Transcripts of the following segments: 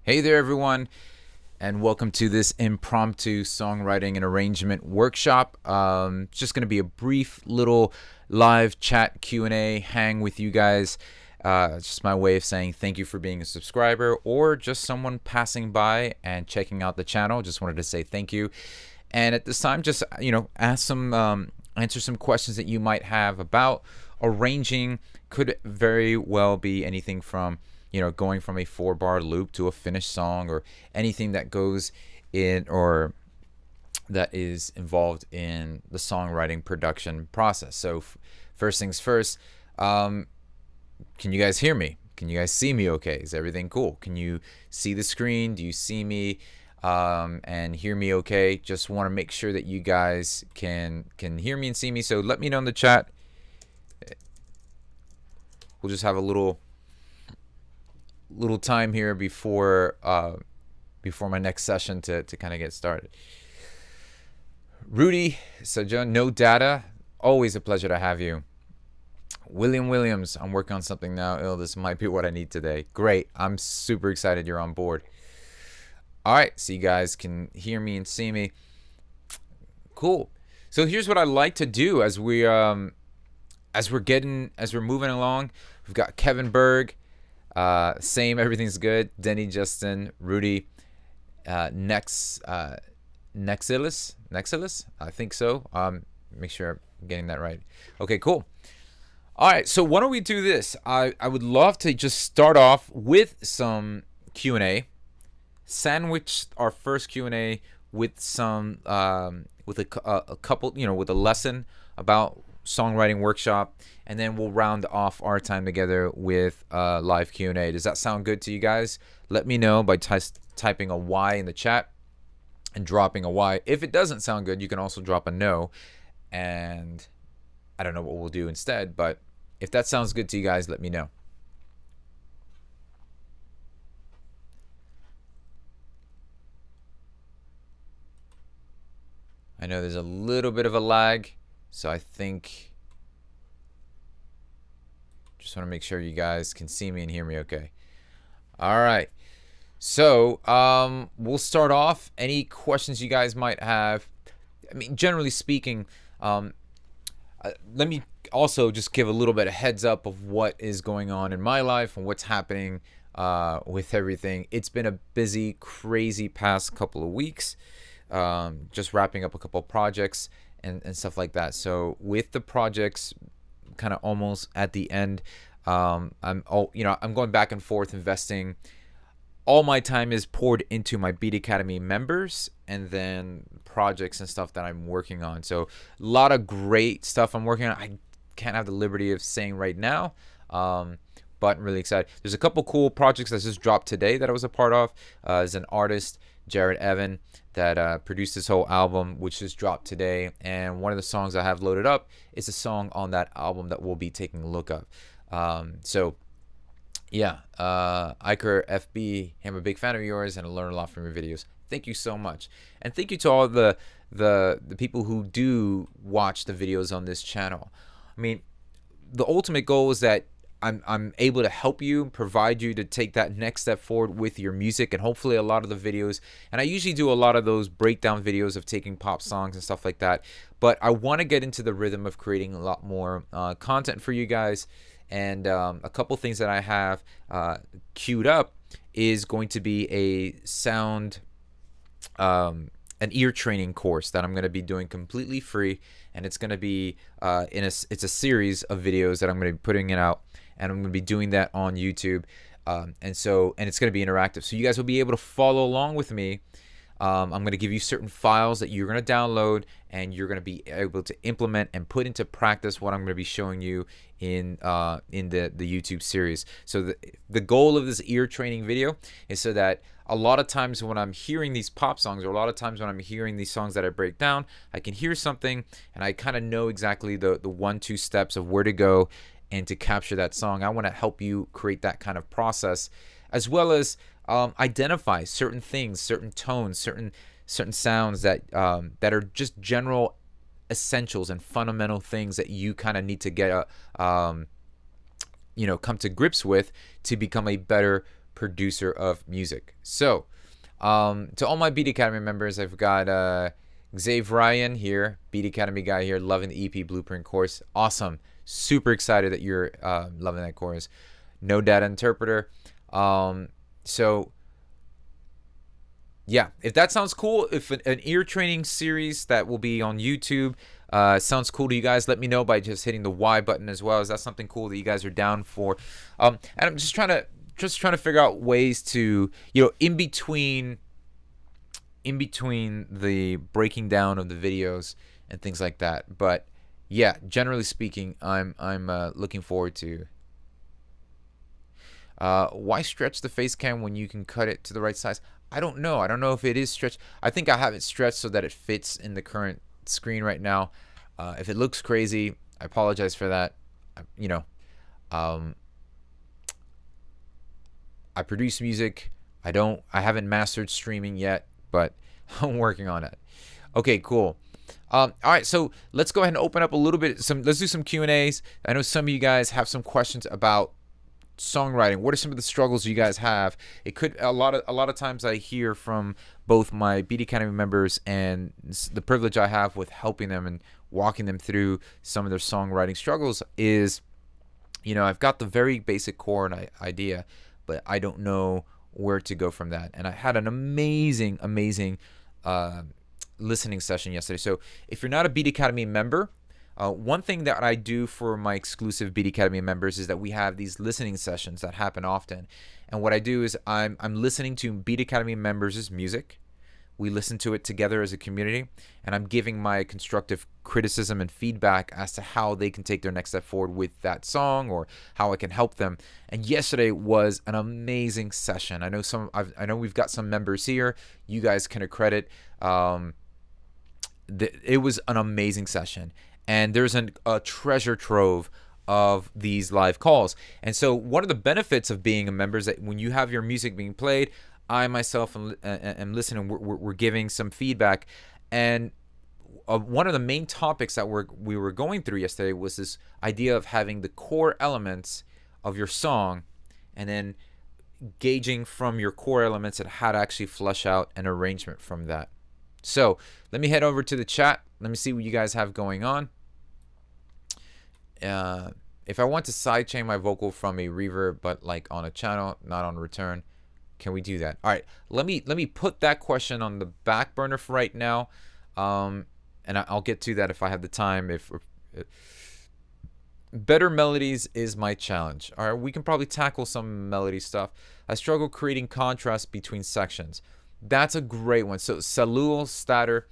Hey there, everyone, and welcome to this impromptu songwriting and arrangement workshop. It's just going to be a brief little live chat Q&A hang with you guys. It's just my way of saying thank you for being a subscriber or just someone passing by and checking out the channel. Just wanted to say thank you. And at this time, just, answer some questions that you might have about arranging. Could very well be anything from going from a 4-bar loop to a finished song, or anything that goes in or that is involved in the songwriting production process. So first things first, can you guys hear me? Can you guys see me okay? Is everything cool? Can you see the screen? Do you see me and hear me okay? Just want to make sure that you guys can hear me and see me. So let me know in the chat. We'll just have a little time here before my next session to kind of get started. Rudy Sajan, no data. Always a pleasure to have you. William Williams, I'm working on something now. This might be what I need today. Great. I'm super excited you're on board. All right, so you guys can hear me and see me. Cool. So here's what I like to do as we're moving along. We've got Kevin Berg. Same, everything's good. Denny, Justin, Rudy, Nexilis, I think so. Make sure I'm getting that right. Okay, cool. All right, so why don't we do this? I would love to just start off with some Q&A, sandwich our first Q&A with some with a couple, with a lesson about songwriting workshop, and then we'll round off our time together with live Q&A. Does that sound good to you guys? Let me know by typing a Y in the chat and dropping a Y. If it doesn't sound good, you can also drop a no, and I don't know what we'll do instead, but if that sounds good to you guys, let me know. I know there's a little bit of a lag, so I think just want to make sure you guys can see me and hear me okay. All right. So we'll start off. Any questions you guys might have? I mean, generally speaking, let me also just give a little bit of heads up of what is going on in my life and what's happening with everything. It's been a busy, crazy past couple of weeks. Just wrapping up a couple of projects and stuff like that. So with the projects kind of almost at the end, I'm going back and forth investing. All my time is poured into my Beat Academy members and then projects and stuff that I'm working on. So a lot of great stuff I'm working on. I can't have the liberty of saying right now, but I'm really excited. There's a couple cool projects that just dropped today that I was a part of. As an artist, Jared Evan, that produced this whole album, which just dropped today. And one of the songs I have loaded up is a song on that album that we'll be taking a look at. Iker FB, I'm a big fan of yours and I learn a lot from your videos. Thank you so much. And thank you to all the people who do watch the videos on this channel. I mean, the ultimate goal is that I'm able to help you, provide you to take that next step forward with your music, and hopefully a lot of the videos, and I usually do a lot of those breakdown videos of taking pop songs and stuff like that, but I want to get into the rhythm of creating a lot more content for you guys. And a couple things that I have queued up is going to be a sound an ear training course that I'm going to be doing completely free, and it's going to be it's a series of videos that I'm going to be putting it out, and I'm going to be doing that on YouTube, and it's going to be interactive, so you guys will be able to follow along with me. I'm going to give you certain files that you're going to download, and you're going to be able to implement and put into practice what I'm going to be showing you in the YouTube series. So the goal of this ear training video is so that a lot of times when I'm hearing these pop songs, or a lot of times when I'm hearing these songs that I break down, I can hear something and I kind of know exactly the 1-2 steps of where to go and to capture that song. I want to help you create that kind of process, as well as identify certain things, certain tones, certain sounds that are just general essentials and fundamental things that you kind of need to get come to grips with to become a better producer of music. So to all my Beat Academy members, I've got Xavier Ryan here, Beat Academy guy here, loving the EP Blueprint course. Awesome. Super excited that you're loving that course. No Data Interpreter. So yeah, if that sounds cool, if an ear training series that will be on YouTube sounds cool to you guys, let me know by just hitting the Y button as well. Is that something cool that you guys are down for? And I'm just trying to figure out ways to, in between the breaking down of the videos and things like that. But yeah, generally speaking, I'm looking forward to. Why stretch the face cam when you can cut it to the right size? I don't know. I don't know if it is stretched. I think I have it stretched so that it fits in the current screen right now. If it looks crazy, I apologize for that. I produce music. I haven't mastered streaming yet, but I'm working on it. Okay, cool. All right, so let's go ahead and open up a little bit. Let's do some Q&As. I know some of you guys have some questions about songwriting. What are some of the struggles you guys have? It could a lot of times I hear from both my Beat Academy members and the privilege I have with helping them and walking them through some of their songwriting struggles is, I've got the very basic core and idea, but I don't know where to go from that. And I had an amazing listening session yesterday. So if you're not a Beat Academy member, one thing that I do for my exclusive Beat Academy members is that we have these listening sessions that happen often. And what I do is I'm listening to Beat Academy members' music. We listen to it together as a community, and I'm giving my constructive criticism and feedback as to how they can take their next step forward with that song or how I can help them. And yesterday was an amazing session. I know we've got some members here. You guys can accredit. It was an amazing session. And there's a treasure trove of these live calls. And so one of the benefits of being a member is that when you have your music being played, I myself am listening. We're giving some feedback. And one of the main topics that we were going through yesterday was this idea of having the core elements of your song and then gauging from your core elements and how to actually flesh out an arrangement from that. So let me head over to the chat. Let me see what you guys have going on. If I want to sidechain my vocal from a reverb, but like on a channel, not on return, can we do that? All right, let me put that question on the back burner for right now, and I'll get to that if I have the time. If better melodies is my challenge. All right, we can probably tackle some melody stuff. I struggle creating contrast between sections. That's a great one. So Salul Statter,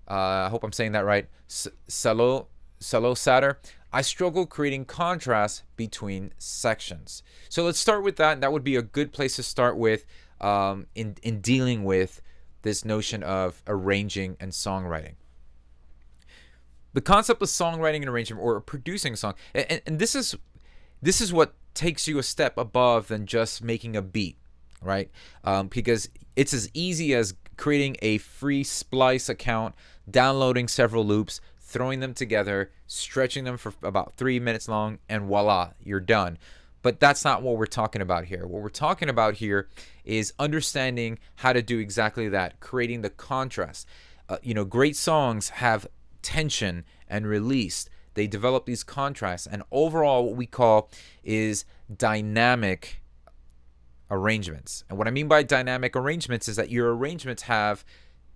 I hope I'm saying that right. Salul Satter. I struggle creating contrast between sections. So let's start with that. That would be a good place to start with in dealing with this notion of arranging and songwriting. The concept of songwriting and arrangement, or producing a song, and this is what takes you a step above than just making a beat, right? Because it's as easy as creating a free Splice account, downloading several loops, throwing them together, stretching them for about 3 minutes long, and voila, you're done. But that's not what we're talking about here. What we're talking about here is understanding how to do exactly that, creating the contrast. Great songs have tension and release. They develop these contrasts, and overall what we call is dynamic arrangements. And what I mean by dynamic arrangements is that your arrangements have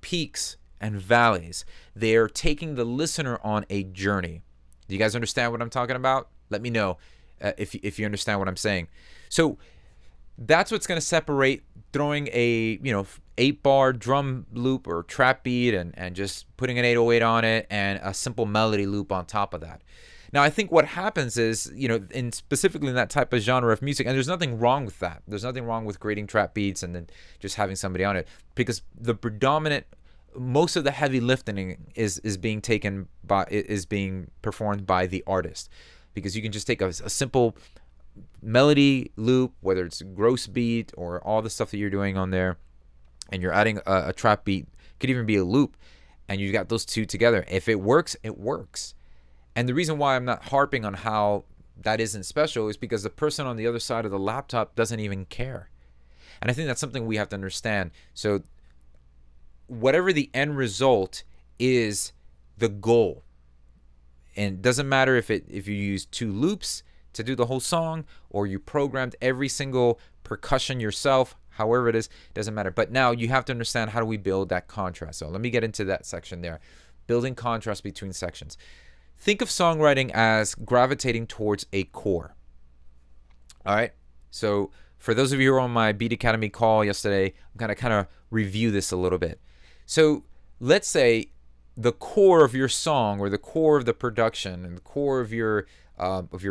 peaks and valleys. They are taking the listener on a journey. Do you guys understand what I'm talking about? Let me know if you understand what I'm saying. So that's what's going to separate throwing a 8-bar drum loop or trap beat and just putting an 808 on it and a simple melody loop on top of that. Now, I think what happens is, specifically in that type of genre of music, and there's nothing wrong with that. There's nothing wrong with creating trap beats and then just having somebody on it, because the most of the heavy lifting is being performed by the artist, because you can just take a simple melody loop, whether it's gross beat or all the stuff that you're doing on there, and you're adding a trap beat, could even be a loop, and you got those two together. If it works, it works. And the reason why I'm not harping on how that isn't special is because the person on the other side of the laptop doesn't even care. And I think that's something we have to understand. So whatever the end result is, the goal. And it doesn't matter if you use 2 loops to do the whole song, or you programmed every single percussion yourself, however it is, doesn't matter. But now you have to understand, how do we build that contrast? So let me get into that section there. Building contrast between sections. Think of songwriting as gravitating towards a core. All right. So for those of you who were on my Beat Academy call yesterday, I'm going to kind of review this a little bit. So let's say the core of your song, or the core of the production, and the core of your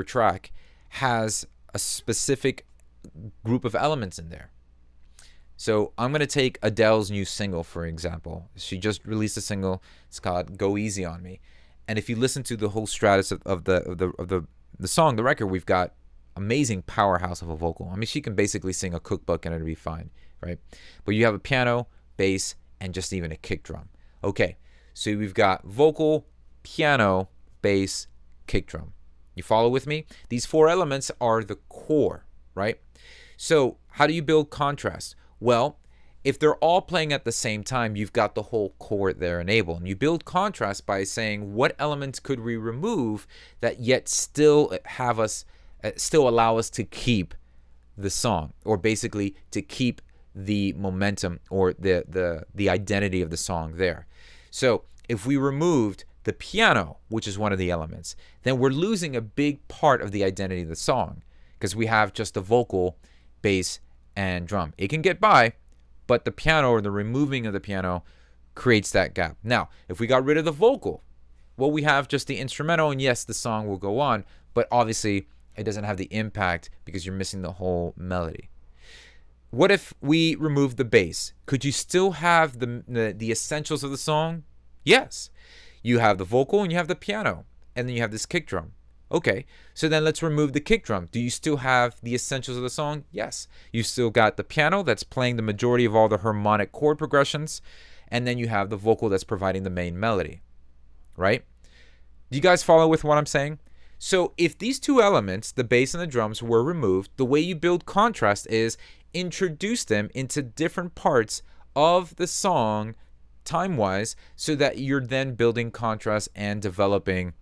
track has a specific group of elements in there. So I'm going to take Adele's new single, for example. She just released a single. It's called Go Easy on Me. And if you listen to the whole stratus of the song, the record, we've got amazing powerhouse of a vocal. I mean, she can basically sing a cookbook and it'll be fine, right? But you have a piano, bass, and just even a kick drum. Okay, so we've got vocal, piano, bass, kick drum. You follow with me? These 4 elements are the core, right? So how do you build contrast? Well, if they're all playing at the same time, you've got the whole core there enabled. And you build contrast by saying, what elements could we remove that yet still allow us to keep the song, or basically to keep the momentum, or the identity of the song there. So if we removed the piano, which is one of the elements, then we're losing a big part of the identity of the song, because we have just the vocal, bass, and drum. It can get by, but the piano, or the removing of the piano, creates that gap. Now, if we got rid of the vocal, well, we have just the instrumental, and yes, the song will go on, but obviously it doesn't have the impact because you're missing the whole melody. What if we remove the bass? Could you still have the essentials of the song? Yes. You have the vocal and you have the piano, and then you have this kick drum. Okay, so then let's remove the kick drum. Do you still have the essentials of the song? Yes. You still got the piano that's playing the majority of all the harmonic chord progressions, and then you have the vocal that's providing the main melody, right? Do you guys follow with what I'm saying? So if these 2 elements, the bass and the drums, were removed, the way you build contrast is introduce them into different parts of the song time-wise, so that you're then building contrast and developing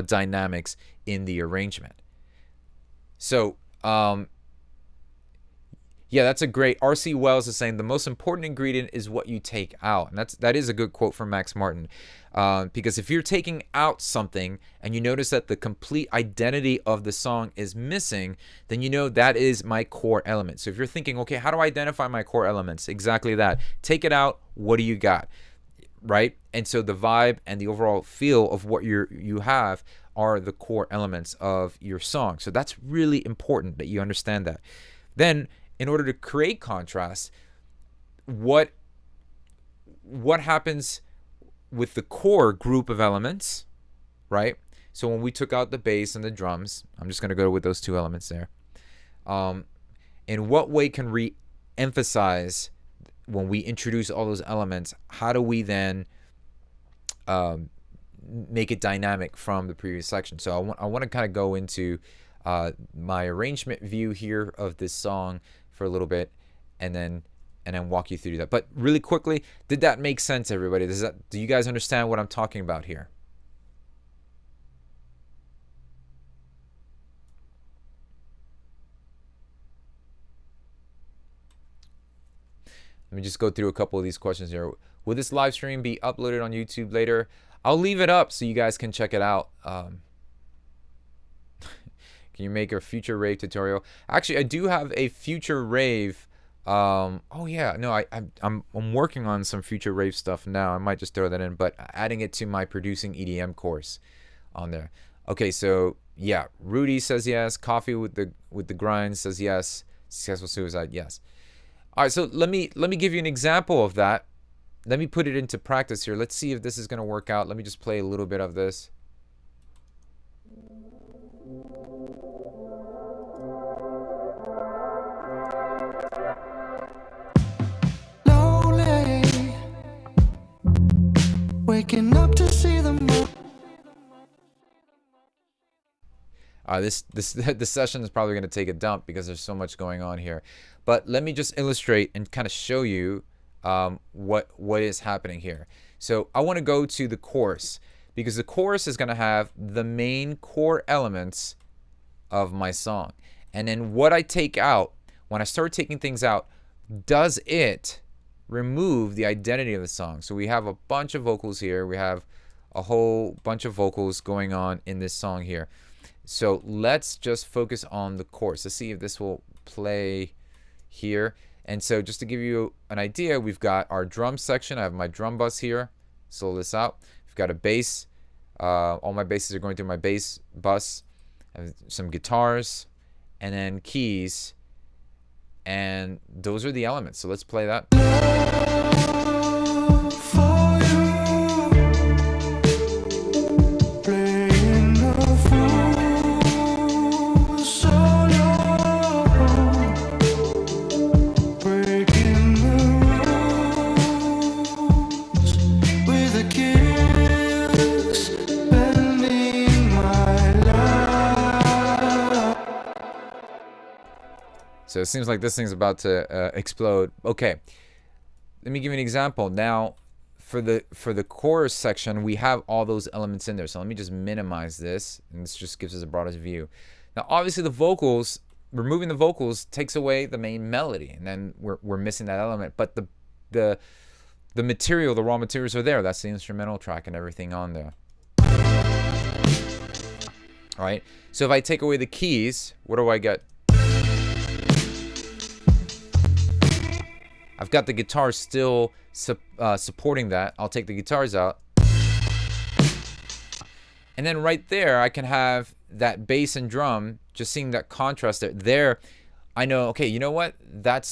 dynamics in the arrangement. So yeah, that's a great. R.C. Wells is saying the most important ingredient is what you take out, and that is a good quote from Max Martin, because if you're taking out something and you notice that the complete identity of the song is missing, then you know that is my core element. So if you're thinking, okay, how do I identify my core elements? Exactly that. Take it out. What do you got? Right? And so the vibe and the overall feel of what you have are the core elements of your song. So that's really important that you understand that. Then, in order to create contrast, what happens with the core group of elements, right? So when we took out the bass and the drums, I'm just going to go with those 2 elements there. In what way can we emphasize when we introduce all those elements? How do we then make it dynamic from the previous section? So I want to kind of go into my arrangement view here of this song for a little bit, and then walk you through that. But really quickly, did that make sense, everybody? Do you guys understand what I'm talking about here? Let me just go through a couple of these questions here. Will this live stream be uploaded on YouTube later? I'll leave it up so you guys can check it out. Can you make a future rave tutorial? Actually, I do have a future rave. Oh yeah, no, I'm working on some future rave stuff now. I might just throw that in, but adding it to my producing EDM course on there. Okay, so yeah, Rudy says yes. Coffee with the grind says yes. Successful suicide, yes. All right, so let me give you an example of that. Let me put it into practice here. Let's see if this is gonna work out. Let me just play a little bit of this. Waking up to see the moon. This session is probably going to take a dump because there's so much going on here. But let me just illustrate and kind of show you what is happening here. So I want to go to the chorus, because the chorus is going to have the main core elements of my song. And then what I take out, when I start taking things out, does it remove the identity of the song? So we have a bunch of vocals here. We have a whole bunch of vocals going on in this song here. So let's just focus on the chorus. Let's see if this will play here. And so just to give you an idea, we've got our drum section. I have my drum bus here. Solo this out. We've got a bass. All my basses are going through my bass bus. I have some guitars and then keys. And those are the elements. So let's play that. So it seems like this thing's about to explode. Okay, let me give you an example. Now, for the chorus section, we have all those elements in there. So let me just minimize this, and this just gives us a broader view. Now, obviously, the vocals, removing the vocals takes away the main melody, and then we're missing that element. But the material, the raw materials are there. That's the instrumental track and everything on there. All right. So if I take away the keys, what do I get? I've got the guitars still supporting that. I'll take the guitars out. And then right there, I can have that bass and drum, just seeing that contrast there. There, I know, okay, you know what? That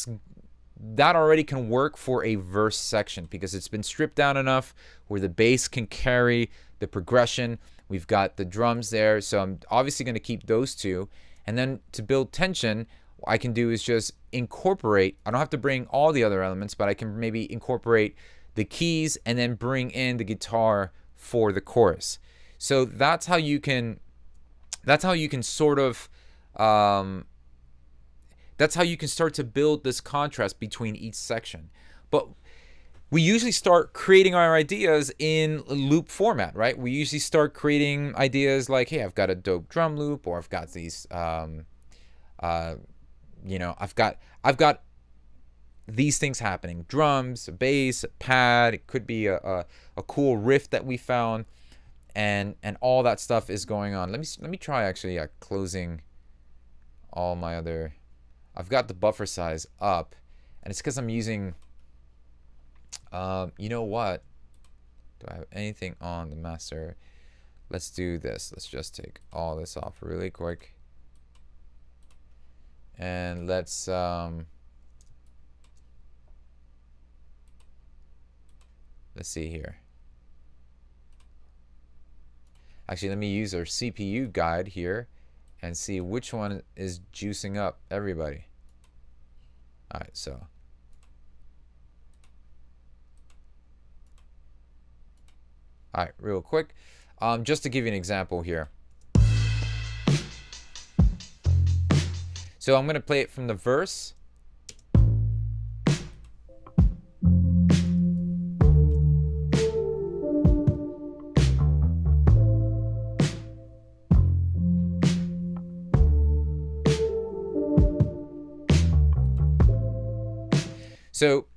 already can work for a verse section because it's been stripped down enough where the bass can carry the progression. We've got the drums there. So I'm obviously going to keep those two. And then to build tension, what I can do is just incorporate. I don't have to bring all the other elements, but I can maybe incorporate the keys and then bring in the guitar for the chorus. So that's how you can sort of that's how you can start to build this contrast between each section. But we usually start creating our ideas in loop format, right? We usually start creating ideas like, hey, I've got a dope drum loop, or I've got these you know, I've got these things happening: drums, a bass, a pad. It could be a cool riff that we found, and all that stuff is going on. Let me try actually closing all my other. I've got the buffer size up, and it's because I'm using. You know what? Do I have anything on the master? Let's do this. Let's just take all this off really quick. And let's see here. Actually, let me use our CPU guide here and see which one is juicing up everybody. All right, so all right, real quick, just to give you an example here. So I'm going to play it from the verse. So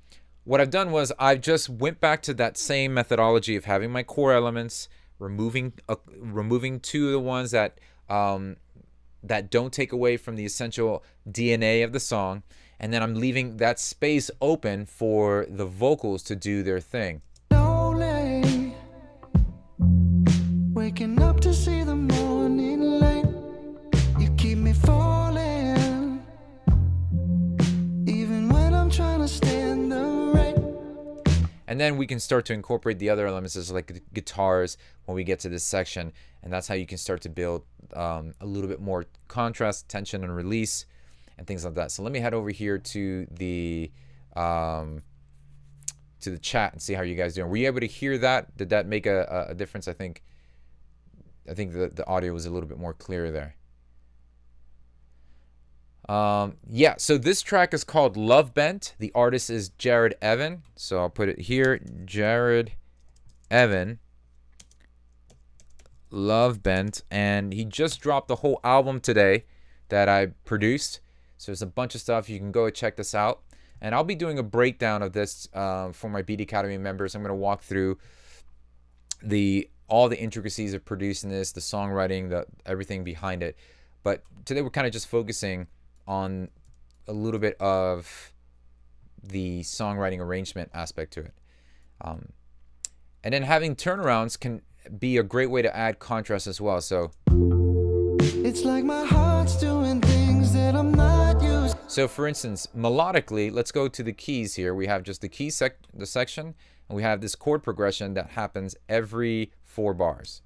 what I've done was I've just went back to that same methodology of having my core elements, removing two of the ones that that don't take away from the essential DNA of the song, and then I'm leaving that space open for the vocals to do their thing. Lonely, waking up to see the morning light. You keep me falling, even when I'm trying to stand the rain. And then we can start to incorporate the other elements, as like the guitars, when we get to this section, and that's how you can start to build a little bit more contrast, tension, and release, and things like that. So let me head over here to the chat and see how you guys doing. Were you able to hear that? Did that make a difference? I think the audio was a little bit more clear there. Yeah, so this track is called Love Bent. The artist is Jared Evan. So I'll put it here, Jared Evan, Love Bent. And he just dropped the whole album today that I produced. So there's a bunch of stuff. You can go check this out. And I'll be doing a breakdown of this for my Beat Academy members. I'm going to walk through all the intricacies of producing this, the songwriting, everything behind it. But today we're kind of just focusing on a little bit of the songwriting arrangement aspect to it. And then having turnarounds can be a great way to add contrast as well. So it's like my heart's doing things that I'm not used. So for instance, melodically, let's go to the keys here. We have just the key section, and we have this chord progression that happens every 4 bars.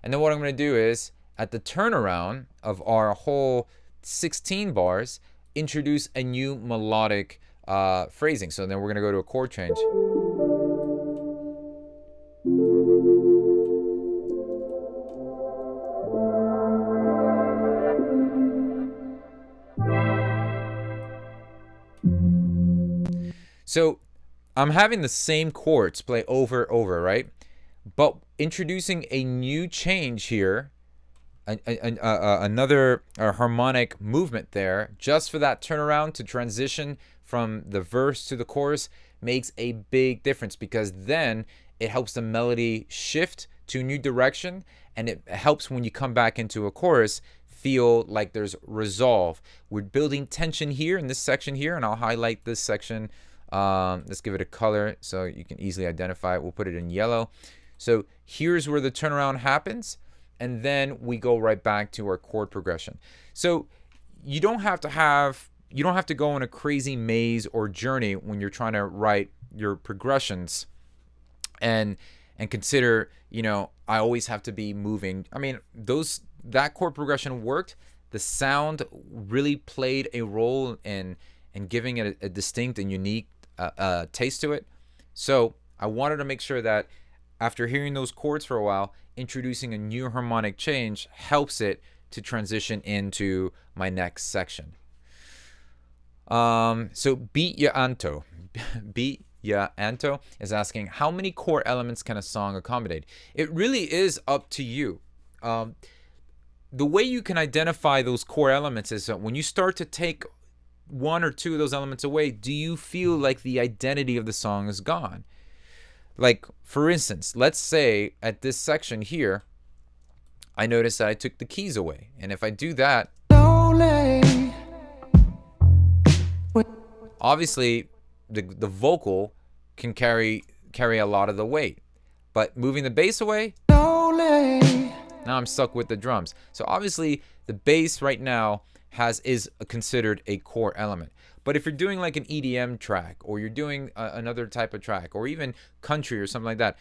And then what I'm going to do is, at the turnaround of our whole 16 bars, introduce a new melodic phrasing. So then we're going to go to a chord change. So I'm having the same chords play over and over, right? But introducing a new change here, another harmonic movement there, just for that turnaround to transition from the verse to the chorus, makes a big difference, because then it helps the melody shift to a new direction, and it helps when you come back into a chorus feel like there's resolve. We're building tension here in this section here, and I'll highlight this section. Let's give it a color so you can easily identify it. We'll put it in yellow. So here's where the turnaround happens, and then we go right back to our chord progression. So you don't have to go on a crazy maze or journey when you're trying to write your progressions and consider, I always have to be moving. I mean, that chord progression worked. The sound really played a role in giving it a distinct and unique taste to it. So I wanted to make sure that after hearing those chords for a while, introducing a new harmonic change helps it to transition into my next section. So Beat Ya Anto. Beat Ya Anto is asking, how many core elements can a song accommodate? It really is up to you. The way you can identify those core elements is that when you start to take 1 or 2 of those elements away, do you feel like the identity of the song is gone? Like, for instance, let's say at this section here, I notice that I took the keys away. And if I do that, obviously the vocal can carry a lot of the weight. But moving the bass away, now I'm stuck with the drums. So obviously the bass right now is considered a core element. But if you're doing like an EDM track, or you're doing another type of track, or even country or something like that,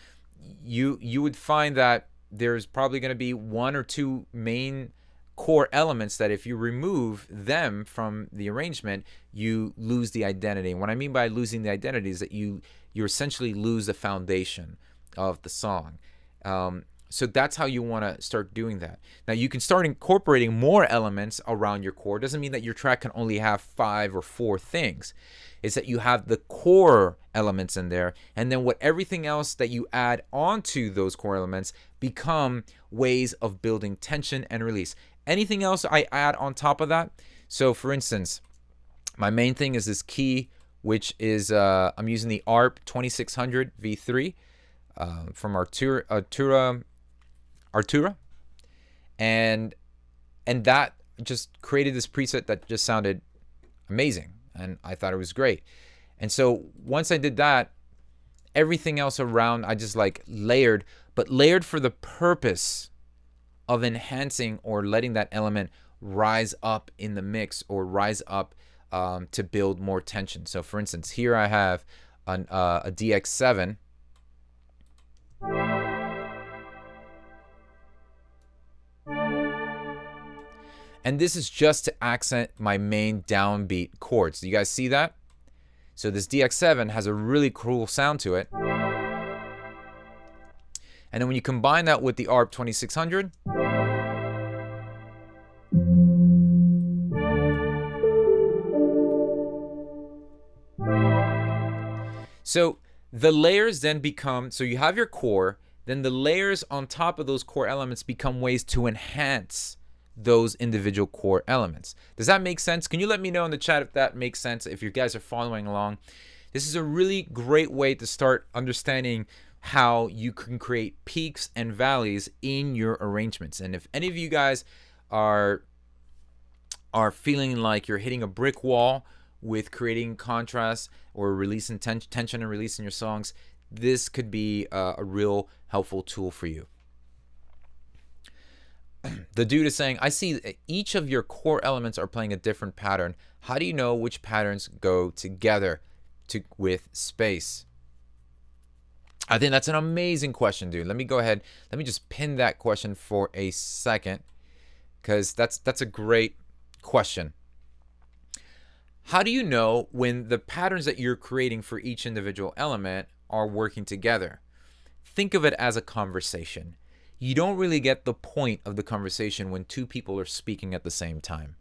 you would find that there's probably going to be 1 or 2 main core elements that if you remove them from the arrangement, you lose the identity. And what I mean by losing the identity is that you essentially lose the foundation of the song. So that's how you want to start doing that. Now you can start incorporating more elements around your core. Doesn't mean that your track can only have 5 or 4 things. It's that you have the core elements in there, and then everything else that you add onto those core elements become ways of building tension and release. Anything else I add on top of that. So for instance, my main thing is this key, which is I'm using the ARP 2600 V3 from Artura, and that just created this preset that just sounded amazing, and I thought it was great. And so once I did that, everything else around I just like layered for the purpose of enhancing or letting that element rise up in the mix, or rise up to build more tension. So for instance, here I have a DX7, And this is just to accent my main downbeat chords. Do you guys see that? So this DX7 has a really cool sound to it. And then when you combine that with the ARP 2600, so the layers then become, so you have your core, then the layers on top of those core elements become ways to enhance those individual core elements. Does that make sense? Can you let me know in the chat if that makes sense, if you guys are following along? This is a really great way to start understanding how you can create peaks and valleys in your arrangements. And if any of you guys are feeling like you're hitting a brick wall with creating contrast or releasing tension and releasing your songs, this could be a real helpful tool for you. The dude is saying, I see each of your core elements are playing a different pattern. How do you know which patterns go together with space? I think that's an amazing question, dude. Let me go ahead. Let me just pin that question for a second, because that's a great question. How do you know when the patterns that you're creating for each individual element are working together? Think of it as a conversation. You don't really get the point of the conversation when two people are speaking at the same time.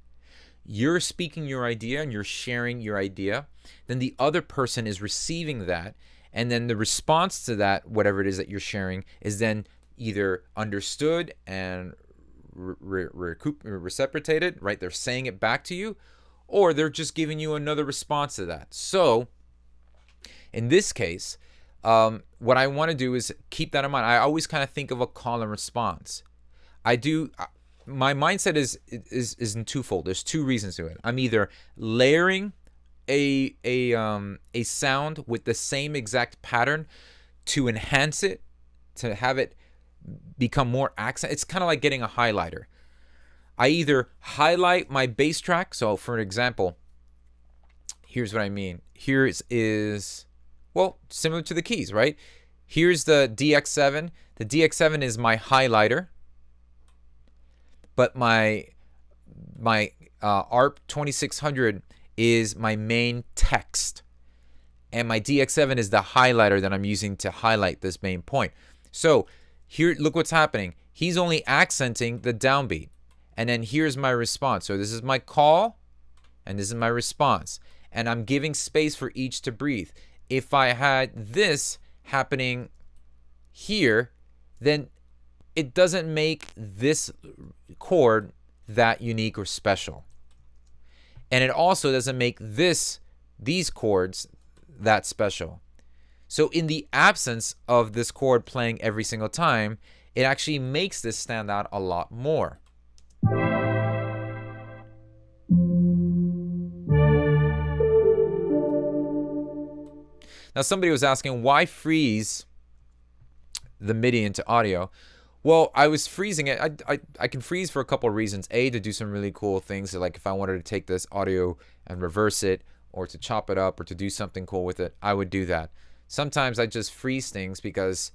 You're speaking your idea and you're sharing your idea. Then the other person is receiving that. And then the response to that, whatever it is that you're sharing, is then either understood and reciprocated, right? They're saying it back to you, or they're just giving you another response to that. So in this case, what I want to do is keep that in mind. I always kind of think of a call and response. My mindset is in twofold. There's two reasons to it. I'm either layering a sound with the same exact pattern to enhance it, to have it become more accent. It's kind of like getting a highlighter. I either highlight my bass track. So for an example, here's what I mean. Here is well, similar to the keys, right? Here's the DX7. The DX7 is my highlighter, but my ARP 2600 is my main text, and my DX7 is the highlighter that I'm using to highlight this main point. So here, look what's happening. He's only accenting the downbeat, and then here's my response. So this is my call, and this is my response, and I'm giving space for each to breathe. If I had this happening here, then it doesn't make this chord that unique or special. And it also doesn't make these chords that special. So in the absence of this chord playing every single time, it actually makes this stand out a lot more. Now somebody was asking, why freeze the MIDI into audio? Well, I was freezing it. I can freeze for a couple of reasons. A, to do some really cool things. So like if I wanted to take this audio and reverse it, or to chop it up, or to do something cool with it, I would do that. Sometimes I just freeze things because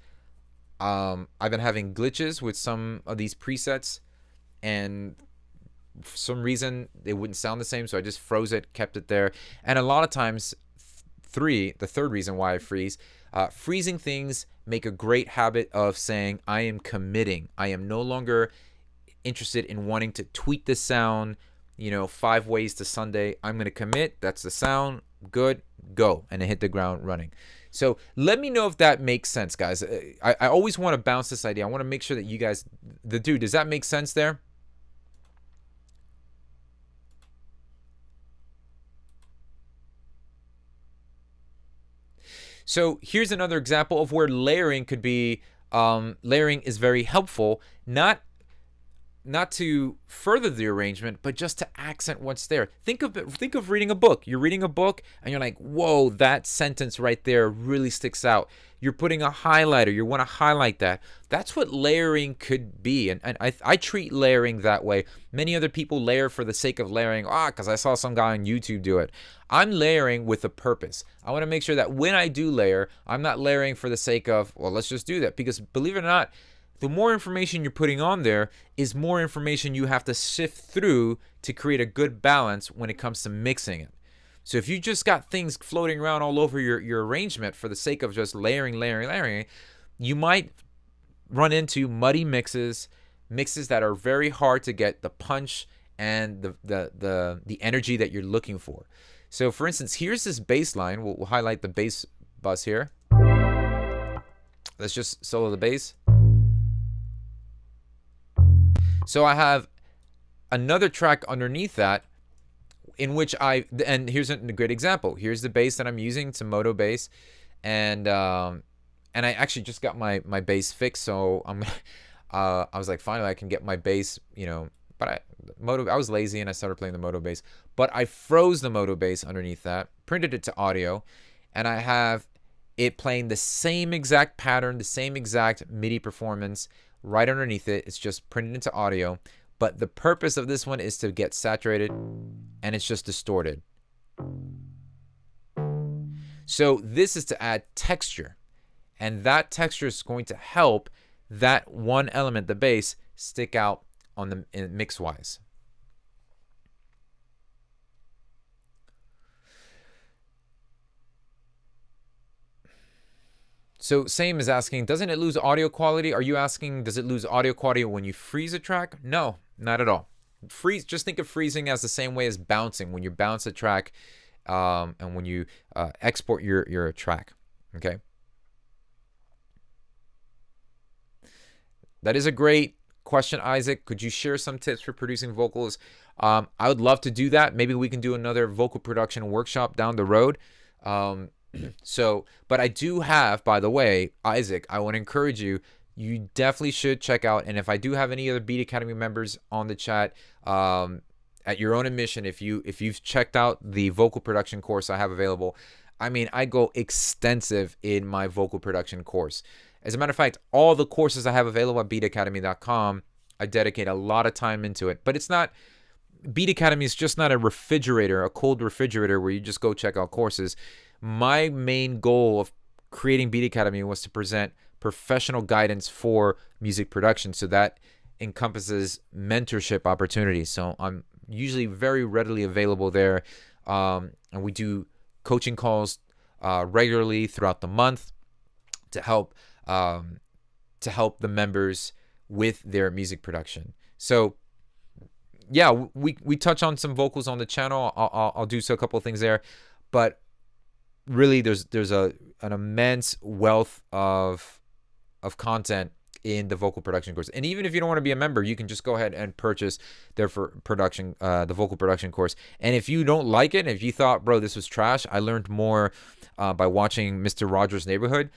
I've been having glitches with some of these presets, and for some reason they wouldn't sound the same, so I just froze it, kept it there. And a lot of times, the third reason why I freeze, freezing things make a great habit of saying, I am committing. I am no longer interested in wanting to tweak the sound, 5 ways to Sunday. I'm going to commit. That's the sound. Good. Go. And I hit the ground running. So let me know if that makes sense, guys. I always want to bounce this idea. I want to make sure that you guys, does that make sense there? So here's another example of where layering could be, layering is very helpful, not to further the arrangement, but just to accent what's there. Think of reading a book. You're reading a book and you're like, whoa, that sentence right there really sticks out. You're putting a highlighter. You want to highlight that. That's what layering could be. And I treat layering that way. Many other people layer for the sake of layering, because I saw some guy on YouTube do it. I'm layering with a purpose. I want to make sure that when I do layer, I'm not layering for the sake of, well, let's just do that. Because believe it or not, the more information you're putting on there is more information you have to sift through to create a good balance when it comes to mixing it. So if you just got things floating around all over your arrangement for the sake of just layering, you might run into muddy mixes that are very hard to get the punch and the energy that you're looking for. So for instance, here's this bass line. We'll highlight the bass bus here. Let's just solo the bass. So I have another track underneath that in which and here's a great example. Here's the bass that I'm using. It's a Moto bass, and I actually just got my bass fixed. So I was like, finally I can get my bass, you know. But I was lazy and I started playing the Moto bass. But I froze the Moto bass underneath that, printed it to audio, and I have it playing the same exact pattern, the same exact MIDI performance right underneath it. It's just printed into audio. But the purpose of this one is to get saturated, and it's just distorted. So this is to add texture, and that texture is going to help that one element, the bass, stick out on the mix wise. So same as asking, doesn't it lose audio quality? Are you asking, does it lose audio quality when you freeze a track? No, not at all. Just think of freezing as the same way as bouncing, when you bounce a track and when you export your track. Okay. That is a great question, Isaac. Could you share some tips for producing vocals? I would love to do that. Maybe we can do another vocal production workshop down the road. But I do have, by the way, Isaac, I want to encourage you, you definitely should check out, and if I do have any other Beat Academy members on the chat, at your own admission, if you've checked out the vocal production course I have available, I mean, I go extensive in my vocal production course. As a matter of fact, all the courses I have available at beatacademy.com, I dedicate a lot of time into it. But it's not, Beat Academy is just not a refrigerator, a cold refrigerator where you just go check out courses. My main goal of creating Beat Academy was to present professional guidance for music production. So that encompasses mentorship opportunities. So I'm usually very readily available there. And we do coaching calls regularly throughout the month to help the members with their music production. So yeah, we touch on some vocals on the channel. I'll do a couple of things there, but really there's an immense wealth of content in the vocal production course. And even if you don't want to be a member, you can just go ahead and purchase their the vocal production course. And if you don't like it, if you thought, bro, this was trash, I learned more by watching Mr. Rogers' Neighborhood,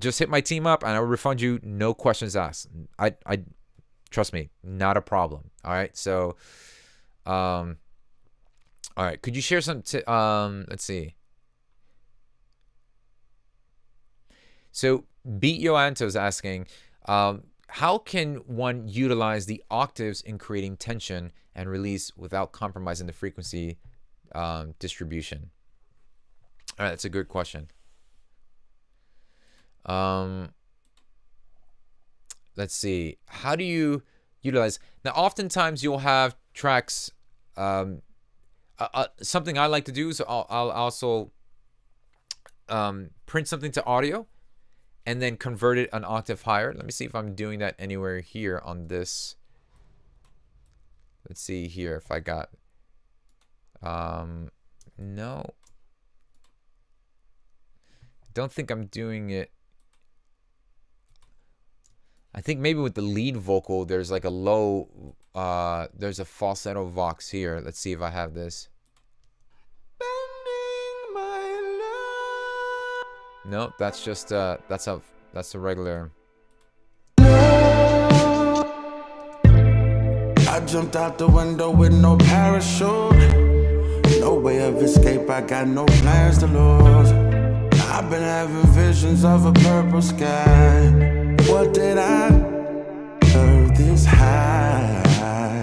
just hit my team up and I will refund you, no questions asked. I trust me, not a problem. All right. So, all right. Could you share some, let's see. So Beat Yoanto is asking, how can one utilize the octaves in creating tension and release without compromising the frequency distribution? All right. That's a good question. Let's see. How do you utilize? Now, oftentimes you'll have tracks. Something I like to do is I'll also print something to audio and then convert it an octave higher. Let me see if I'm doing that anywhere here on this. Let's see here if I got. No. Don't think I'm doing it. I think maybe with the lead vocal, there's like a low, there's a falsetto vox here. Let's see if I have this. No, that's just, that's a regular. I jumped out the window with no parachute. No way of escape, I got no plans to lose. I've been having visions of a purple sky. What did I earth this high?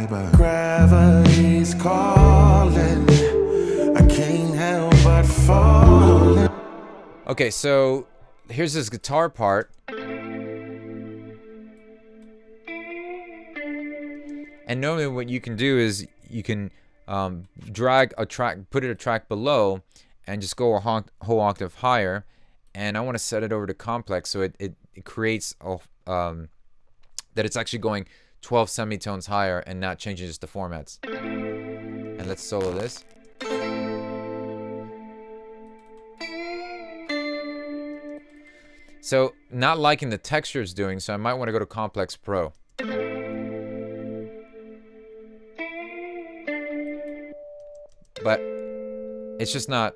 But gravity's calling. I can't help but falling. Okay, so here's this guitar part. And normally what you can do is you can drag a track, put it a track below, and just go a whole octave higher. And I want to set it over to complex, so it creates that it's actually going 12 semitones higher and not changing just the formats. And let's solo this. So not liking the texture it's doing, so I might want to go to Complex Pro. But it's just not.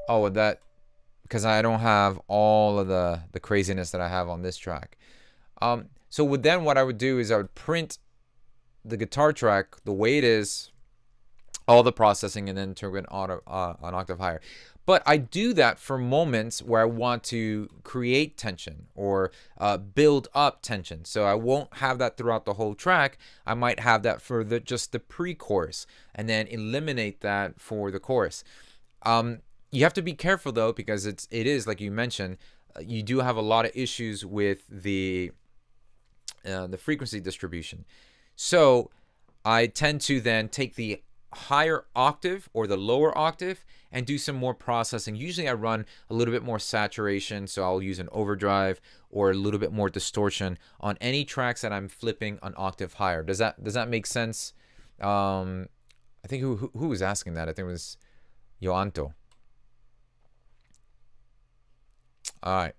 Oh, with that, because I don't have all of the craziness that I have on this track. So what I would do is I would print the guitar track the way it is, all the processing, and then turn it an octave higher. But I do that for moments where I want to create tension or build up tension. So I won't have that throughout the whole track. I might have that for just the pre-chorus, and then eliminate that for the chorus. You have to be careful though, because it is like you mentioned, you do have a lot of issues with the frequency distribution. So I tend to then take the higher octave or the lower octave and do some more processing. Usually I run a little bit more saturation, so I'll use an overdrive or a little bit more distortion on any tracks that I'm flipping an octave higher. Does that make sense? I think who was asking that? I think it was Yoanto. All right.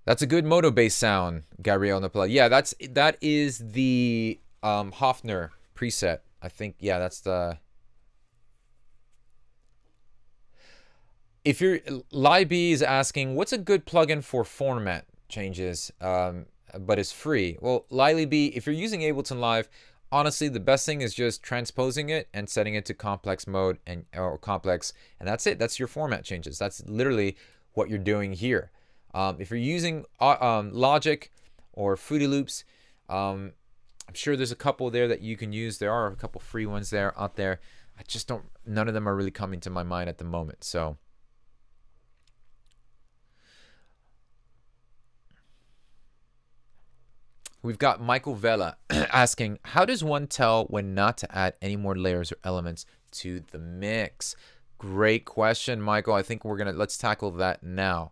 That's a good moto bass sound, Gabriel Napoli. Yeah, that is the Hofner preset. I think, yeah, that's the. If you're Libby is asking, what's a good plugin for format changes, but it's free? Well, Lily, if you're using Ableton Live, honestly, the best thing is just transposing it and setting it to complex mode or complex, and that's it. That's your format changes. That's literally what you're doing here. If you're using Logic or Fruity Loops, I'm sure there's a couple there that you can use. There are a couple free ones there out there. I just don't. None of them are really coming to my mind at the moment. So. We've got Michael Vela asking, how does one tell when not to add any more layers or elements to the mix? Great question, Michael. I think let's tackle that now.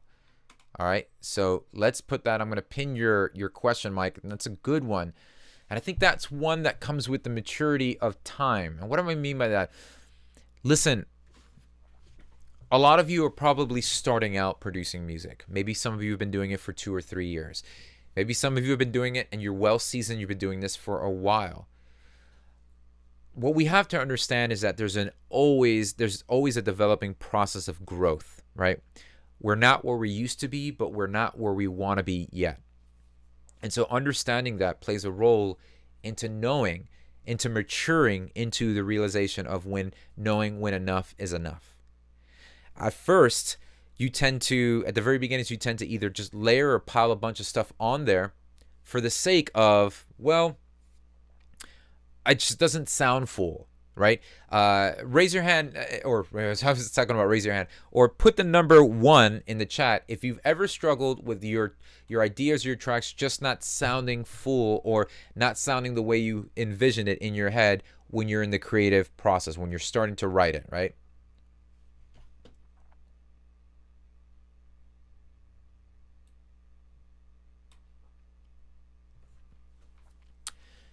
All right, so let's put that. I'm gonna pin your question, Mike, and that's a good one. And I think that's one that comes with the maturity of time. And what do I mean by that? Listen, a lot of you are probably starting out producing music. Maybe some of you have been doing it for 2 or 3 years. Maybe some of you have been doing it and you're well seasoned. You've been doing this for a while. What we have to understand is that there's always a developing process of growth, right? We're not where we used to be, but we're not where we want to be yet. And so understanding that plays a role into knowing, into maturing into the realization of knowing when enough is enough. At first, at the very beginnings, you tend to either just layer or pile a bunch of stuff on there for the sake of, well, it just doesn't sound full, right? Raise your hand, or I was talking about raise your hand, or put the number 1 in the chat if you've ever struggled with your ideas or your tracks just not sounding full or not sounding the way you envisioned it in your head when you're in the creative process, when you're starting to write it, right?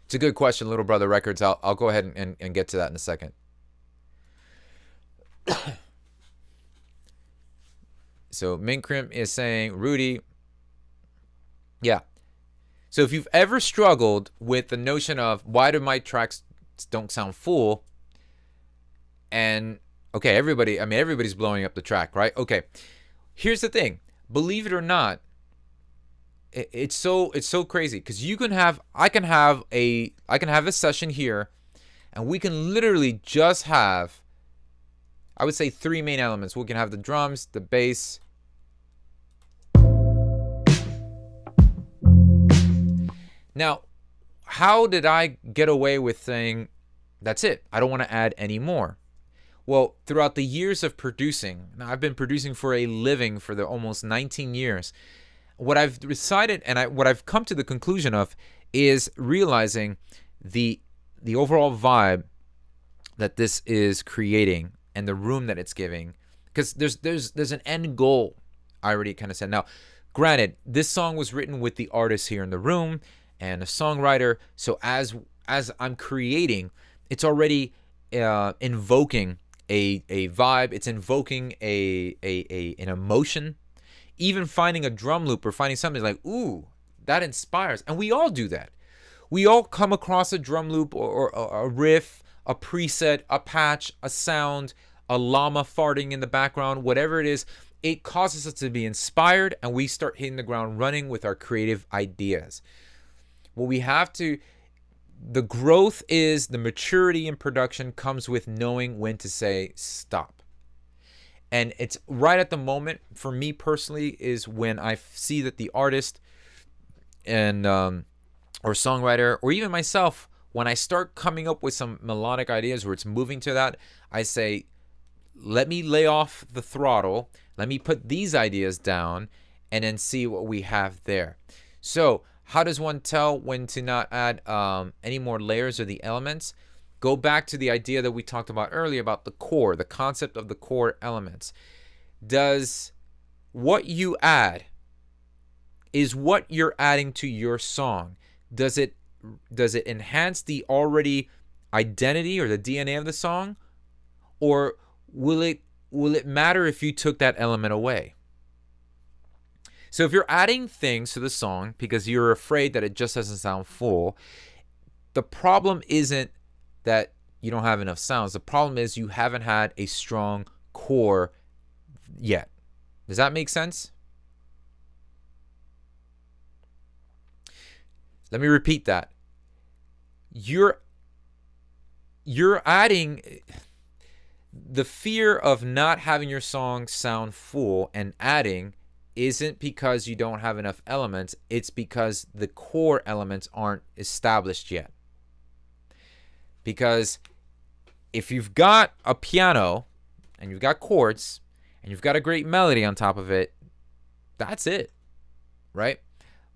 It's a good question, Little Brother Records. I'll go ahead and get to that in a second. So Minkrim is saying, Rudy, yeah. So if you've ever struggled with the notion of why do my tracks don't sound full, and okay, everybody's blowing up the track, right? Okay, here's the thing. Believe it or not, it's so crazy because I can have a session here, and we can literally just have, I would say, 3 main elements. We can have the drums, the bass, now how did I get away with saying that's it, I don't want to add any more? Well, throughout the years of producing, now I've been producing for a living for the almost 19 years. what I've decided, and what I've come to the conclusion of, is realizing the overall vibe that this is creating and the room that it's giving, because there's an end goal. I already kind of said. Now, granted, this song was written with the artist here in the room and a songwriter, so as I'm creating, it's already invoking a vibe. It's invoking an emotion. Even finding a drum loop or finding something like, ooh, that inspires. And we all do that. We all come across a drum loop or a riff, a preset, a patch, a sound, a llama farting in the background, whatever it is. It causes us to be inspired, and we start hitting the ground running with our creative ideas. What we have to, the growth is, the maturity in production comes with knowing when to say stop. And it's right at the moment, for me personally, is when I see that the artist and or songwriter, or even myself, when I start coming up with some melodic ideas where it's moving to that, I say, let me lay off the throttle, let me put these ideas down, and then see what we have there. So how does one tell when to not add any more layers or the elements? Go back to the idea that we talked about earlier about the core, the concept of the core elements. Does what you add, is what you're adding to your song, does it enhance the already identity or the DNA of the song? Or will it matter if you took that element away? So if you're adding things to the song because you're afraid that it just doesn't sound full, the problem isn't that you don't have enough sounds. The problem is you haven't had a strong core yet. Does that make sense? Let me repeat that. You're adding, the fear of not having your song sound full and adding isn't because you don't have enough elements. It's because the core elements aren't established yet. Because if you've got a piano and you've got chords and you've got a great melody on top of it, that's it, right?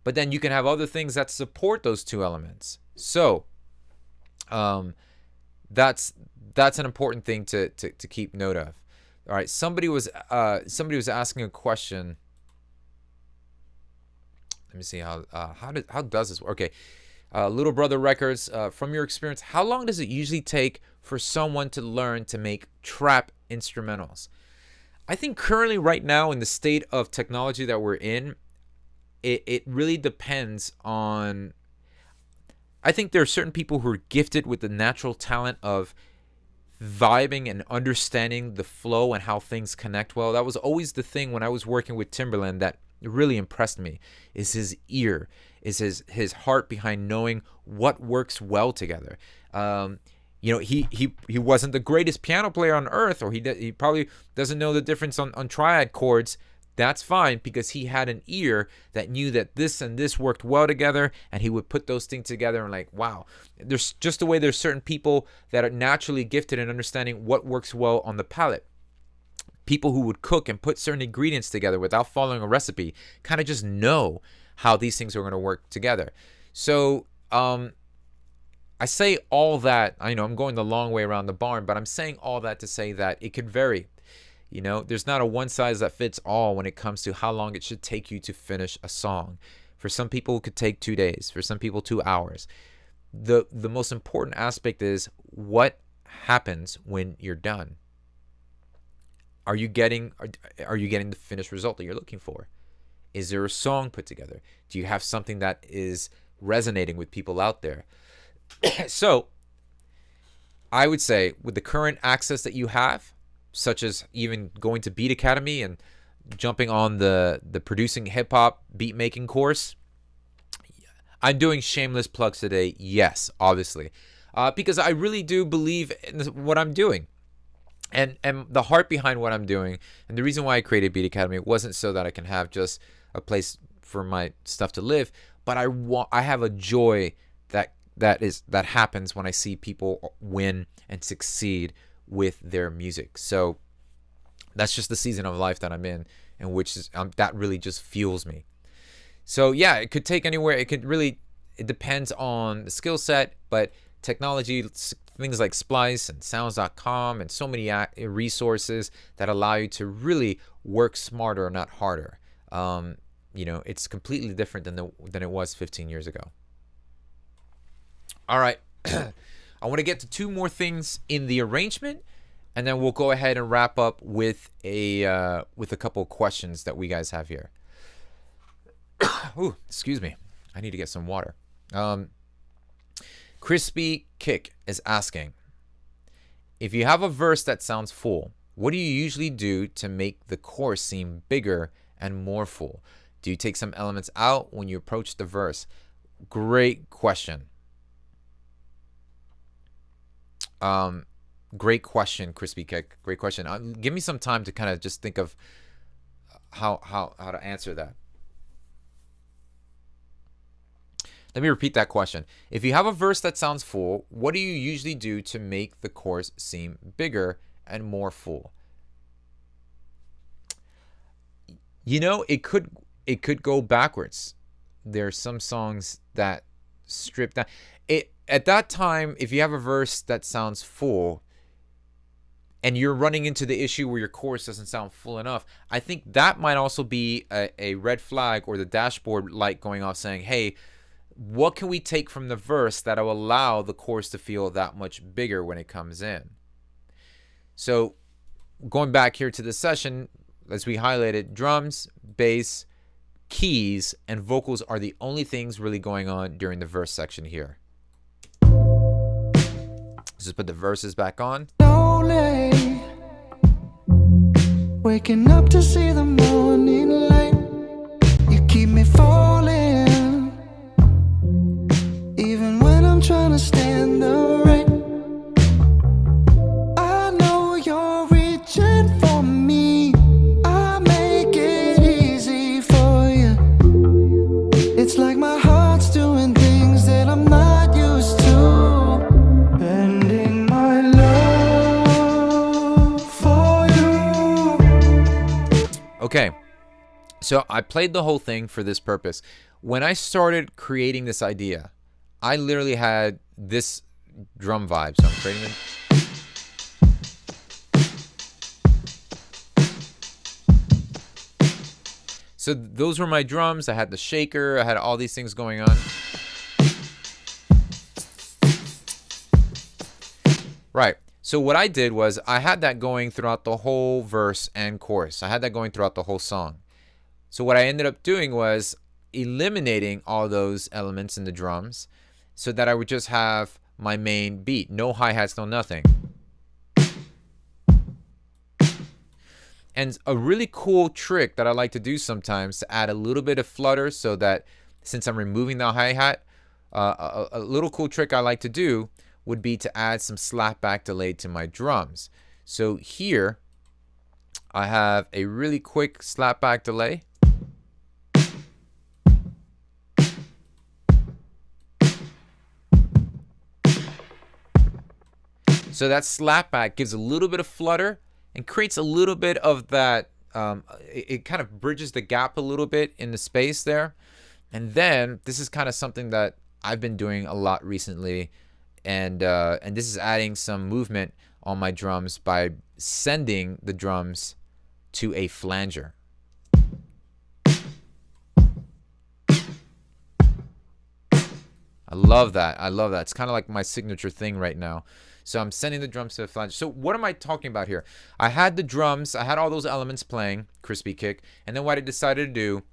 But then you can have other things that support those two elements. So that's an important thing to keep note of. All right, somebody was asking a question. Let me see how does this work? Okay. Little Brother Records, from your experience, how long does it usually take for someone to learn to make trap instrumentals? I think currently right now in the state of technology that we're in, it really depends on, I think there are certain people who are gifted with the natural talent of vibing and understanding the flow and how things connect well. That was always the thing when I was working with Timberlake that really impressed me, is his ear, is his heart behind knowing what works well together. He wasn't the greatest piano player on earth, or he probably doesn't know the difference on triad chords. That's fine, because he had an ear that knew that this and this worked well together, and he would put those things together and like, wow. There's just the way there's certain people that are naturally gifted in understanding what works well on the palate. People who would cook and put certain ingredients together without following a recipe kind of just know how these things are going to work together. So I say all that, I know I'm going the long way around the barn, but I'm saying all that to say that it could vary. There's not a one size that fits all when it comes to how long it should take you to finish a song. For some people, it could take 2 days. For some people, 2 hours. The most important aspect is what happens when you're done. Are you getting the finished result that you're looking for? Is there a song put together? Do you have something that is resonating with people out there? So I would say with the current access that you have, such as even going to Beat Academy and jumping on the producing hip hop beat making course, I'm doing shameless plugs today. Yes, obviously, because I really do believe in what I'm doing. And the heart behind what I'm doing, and the reason why I created Beat Academy wasn't so that I can have just a place for my stuff to live, but I have a joy that happens when I see people win and succeed with their music. So that's just the season of life that I'm in which is that really just fuels me. So yeah, it could take anywhere. It could really, it depends on the skill set, but technology, things like Splice and sounds.com and so many resources that allow you to really work smarter, not harder. You know, it's completely different than it was 15 years ago. All right. I want to get to two more things in the arrangement, and then we'll go ahead and wrap up with a couple of questions that we guys have here. Ooh, excuse me. I need to get some water. Crispy Kick is asking, if you have a verse that sounds full, what do you usually do to make the chorus seem bigger and more full? Do you take some elements out when you approach the verse? Great question. Great question, Crispy Kick. Great question. Give me some time to kind of just think of how to answer that. Let me repeat that question. If you have a verse that sounds full, what do you usually do to make the chorus seem bigger and more full? You know, it could go backwards. There are some songs that strip down. At that time, if you have a verse that sounds full and you're running into the issue where your chorus doesn't sound full enough, I think that might also be a red flag, or the dashboard light going off saying, hey, what can we take from the verse that will allow the chorus to feel that much bigger when it comes in? So going back here to the session, as we highlighted, drums, bass, keys, and vocals are the only things really going on during the verse section here. Let's just put the verses back on. Lonely, waking up to see the morning light. You keep me falling, even when I'm trying to stand the rain. I know you're reaching for me. I make it easy for you. It's like my heart's doing things that I'm not used to. Bending my love for you. Okay, so I played the whole thing for this purpose. When I started creating this idea, I literally had this drum vibe. So I'm creating it. So those were my drums. I had the shaker. I had all these things going on. Right. So what I did was I had that going throughout the whole verse and chorus. I had that going throughout the whole song. So what I ended up doing was eliminating all those elements in the drums so that I would just have my main beat. No hi-hats, no nothing. And a really cool trick that I like to do sometimes to add a little bit of flutter, so that since I'm removing the hi-hat, a little cool trick I like to do would be to add some slapback delay to my drums. So here I have a really quick slapback delay. So that slapback gives a little bit of flutter and creates a little bit of that, it kind of bridges the gap a little bit in the space there. And then this is kind of something that I've been doing a lot recently, and this is adding some movement on my drums by sending the drums to a flanger. I love that. I love that. It's kind of like my signature thing right now. So I'm sending the drums to a flanger. So what am I talking about here? I had the drums. I had all those elements playing, Crispy Kick. And then what I decided to do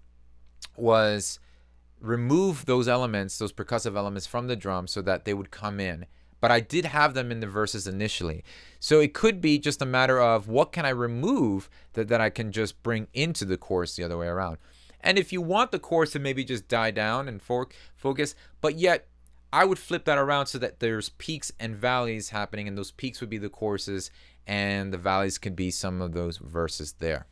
was remove those elements, those percussive elements from the drum so that they would come in. But I did have them in the verses initially. So it could be just a matter of what can I remove that I can just bring into the chorus the other way around. And if you want the chorus to maybe just die down and focus, but yet I would flip that around so that there's peaks and valleys happening, and those peaks would be the choruses and the valleys could be some of those verses there.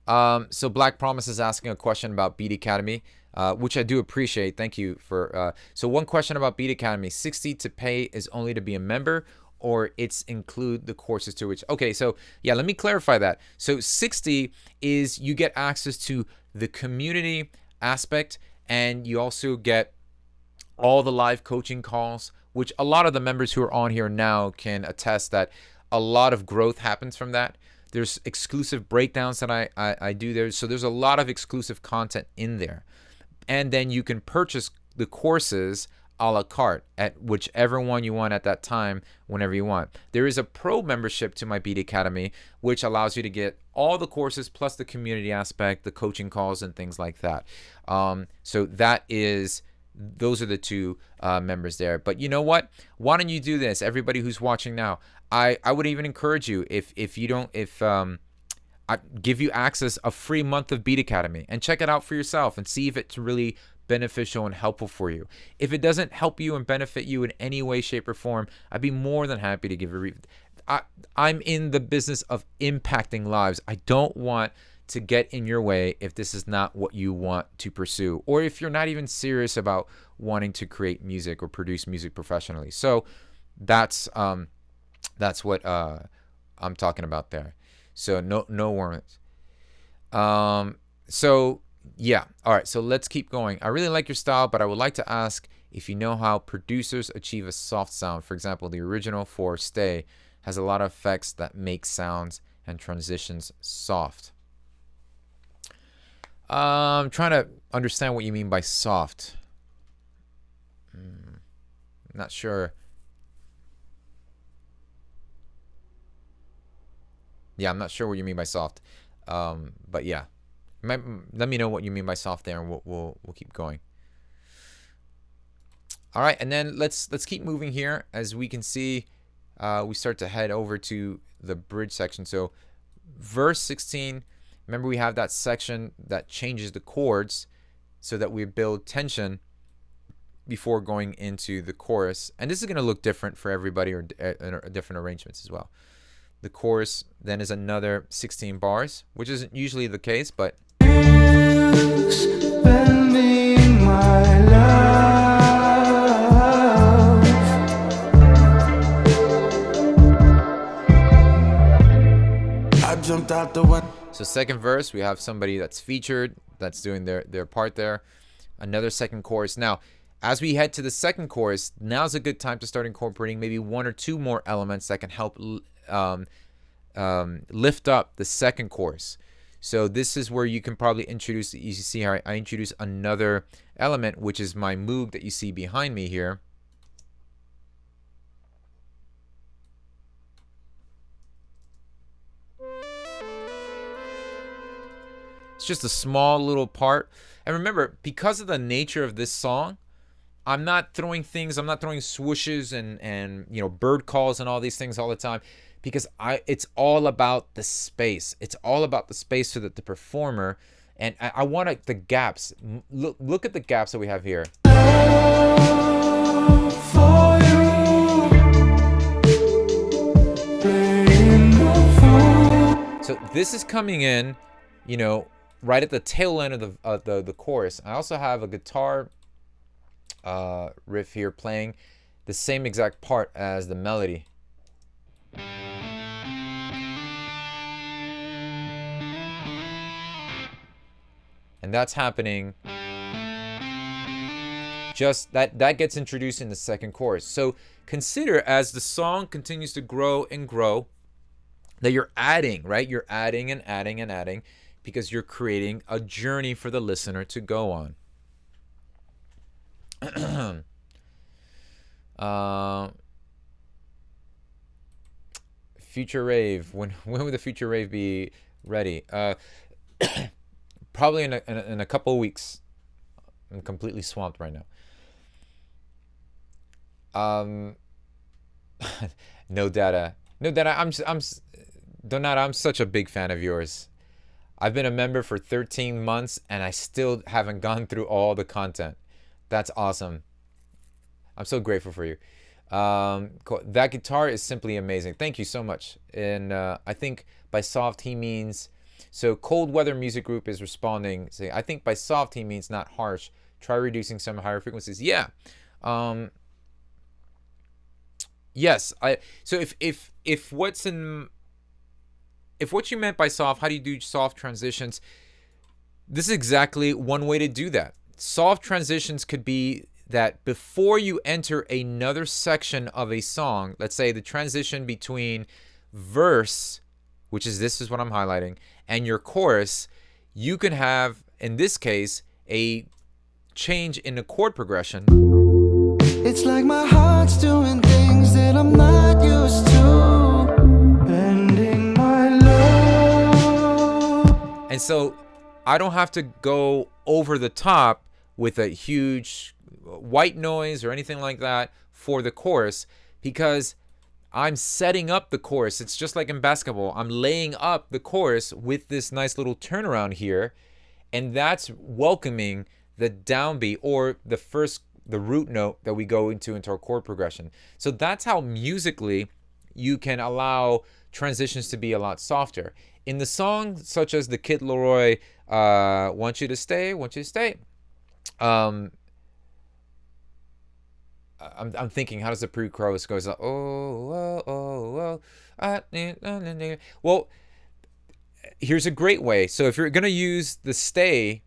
So Black Promise is asking a question about Beat Academy, which I do appreciate. Thank you for. So one question about Beat Academy: 60 to pay is only to be a member, or it's include the courses to which. Okay, so yeah, let me clarify that. So 60 is you get access to the community aspect, and you also get all the live coaching calls, which a lot of the members who are on here now can attest that a lot of growth happens from that. There's exclusive breakdowns that I do there. So there's a lot of exclusive content in there. And then you can purchase the courses a la carte at whichever one you want at that time, whenever you want. There is a pro membership to my Beat Academy, which allows you to get all the courses plus the community aspect, the coaching calls, and things like that. So those are the two members there. But you know what? Why don't you do this? Everybody who's watching now, I would even encourage you, I give you access a free month of Beat Academy and check it out for yourself and see if it's really beneficial and helpful for you. If it doesn't help you and benefit you in any way, shape, or form, I'd be more than happy to give a review. I'm in the business of impacting lives. I don't want to get in your way if this is not what you want to pursue, or if you're not even serious about wanting to create music or produce music professionally. So that's what I'm talking about there. So no worries. So yeah, all right, so let's keep going. I really like your style, but I would like to ask if you know how producers achieve a soft sound. For example, the original for Stay has a lot of effects that make sounds and transitions soft. I'm trying to understand what you mean by soft. Not sure. Yeah, I'm not sure what you mean by soft. But yeah, let me know what you mean by soft there, and we'll keep going. All right, and then let's keep moving here. As we can see, we start to head over to the bridge section. So verse 16, remember we have that section that changes the chords so that we build tension before going into the chorus. And this is going to look different for everybody, or different arrangements as well. The chorus then is another 16 bars, which isn't usually the case, but Spending my love. I jumped out the window. So second verse, we have somebody that's featured, that's doing their part there. Another second chorus. Now, as we head to the second chorus, now's a good time to start incorporating maybe one or two more elements that can help lift up the second chorus. So this is where you can probably introduce, you see how I introduce another element, which is my moog that you see behind me here. It's just a small little part. And remember, because of the nature of this song, I'm not throwing swooshes and you know, bird calls and all these things all the time, because it's all about the space. It's all about the space so that the performer, and I want the gaps. Look at the gaps that we have here. So this is coming in, you know, right at the tail end of the chorus. I also have a guitar riff here playing the same exact part as the melody. And that's happening, just that gets introduced in the second chorus. So consider, as the song continues to grow and grow, that you're adding, right? You're adding and adding and adding, because you're creating a journey for the listener to go on. Future rave. When would the future rave be ready? Probably in a couple of weeks. I'm completely swamped right now. No data. Donata, I'm such a big fan of yours. I've been a member for 13 months and I still haven't gone through all the content. That's awesome. I'm so grateful for you. Cool. That guitar is simply amazing. Thank you so much. And I think by soft he means, so Cold Weather Music Group is responding, saying, I think by soft he means not harsh. Try reducing some higher frequencies. Yeah. Yes, so if what's in if what you meant by soft, how do you do soft transitions? This is exactly one way to do that. Soft transitions could be that before you enter another section of a song, let's say the transition between verse, which is this is what I'm highlighting, and your chorus, you can have, in this case, a change in the chord progression. It's like my heart's doing things that I'm not used to. Bending my love. And so I don't have to go over the top with a huge white noise or anything like that for the chorus, because I'm setting up the chorus. It's just like in basketball. I'm laying up the chorus with this nice little turnaround here, and that's welcoming the downbeat or the root note that we go into our chord progression. So that's how musically you can allow transitions to be a lot softer. In the song such as the Kid Laroi, Want You to Stay, I'm thinking, how does the pre-chorus go? Like, well, here's a great way. So if you're gonna use the Stay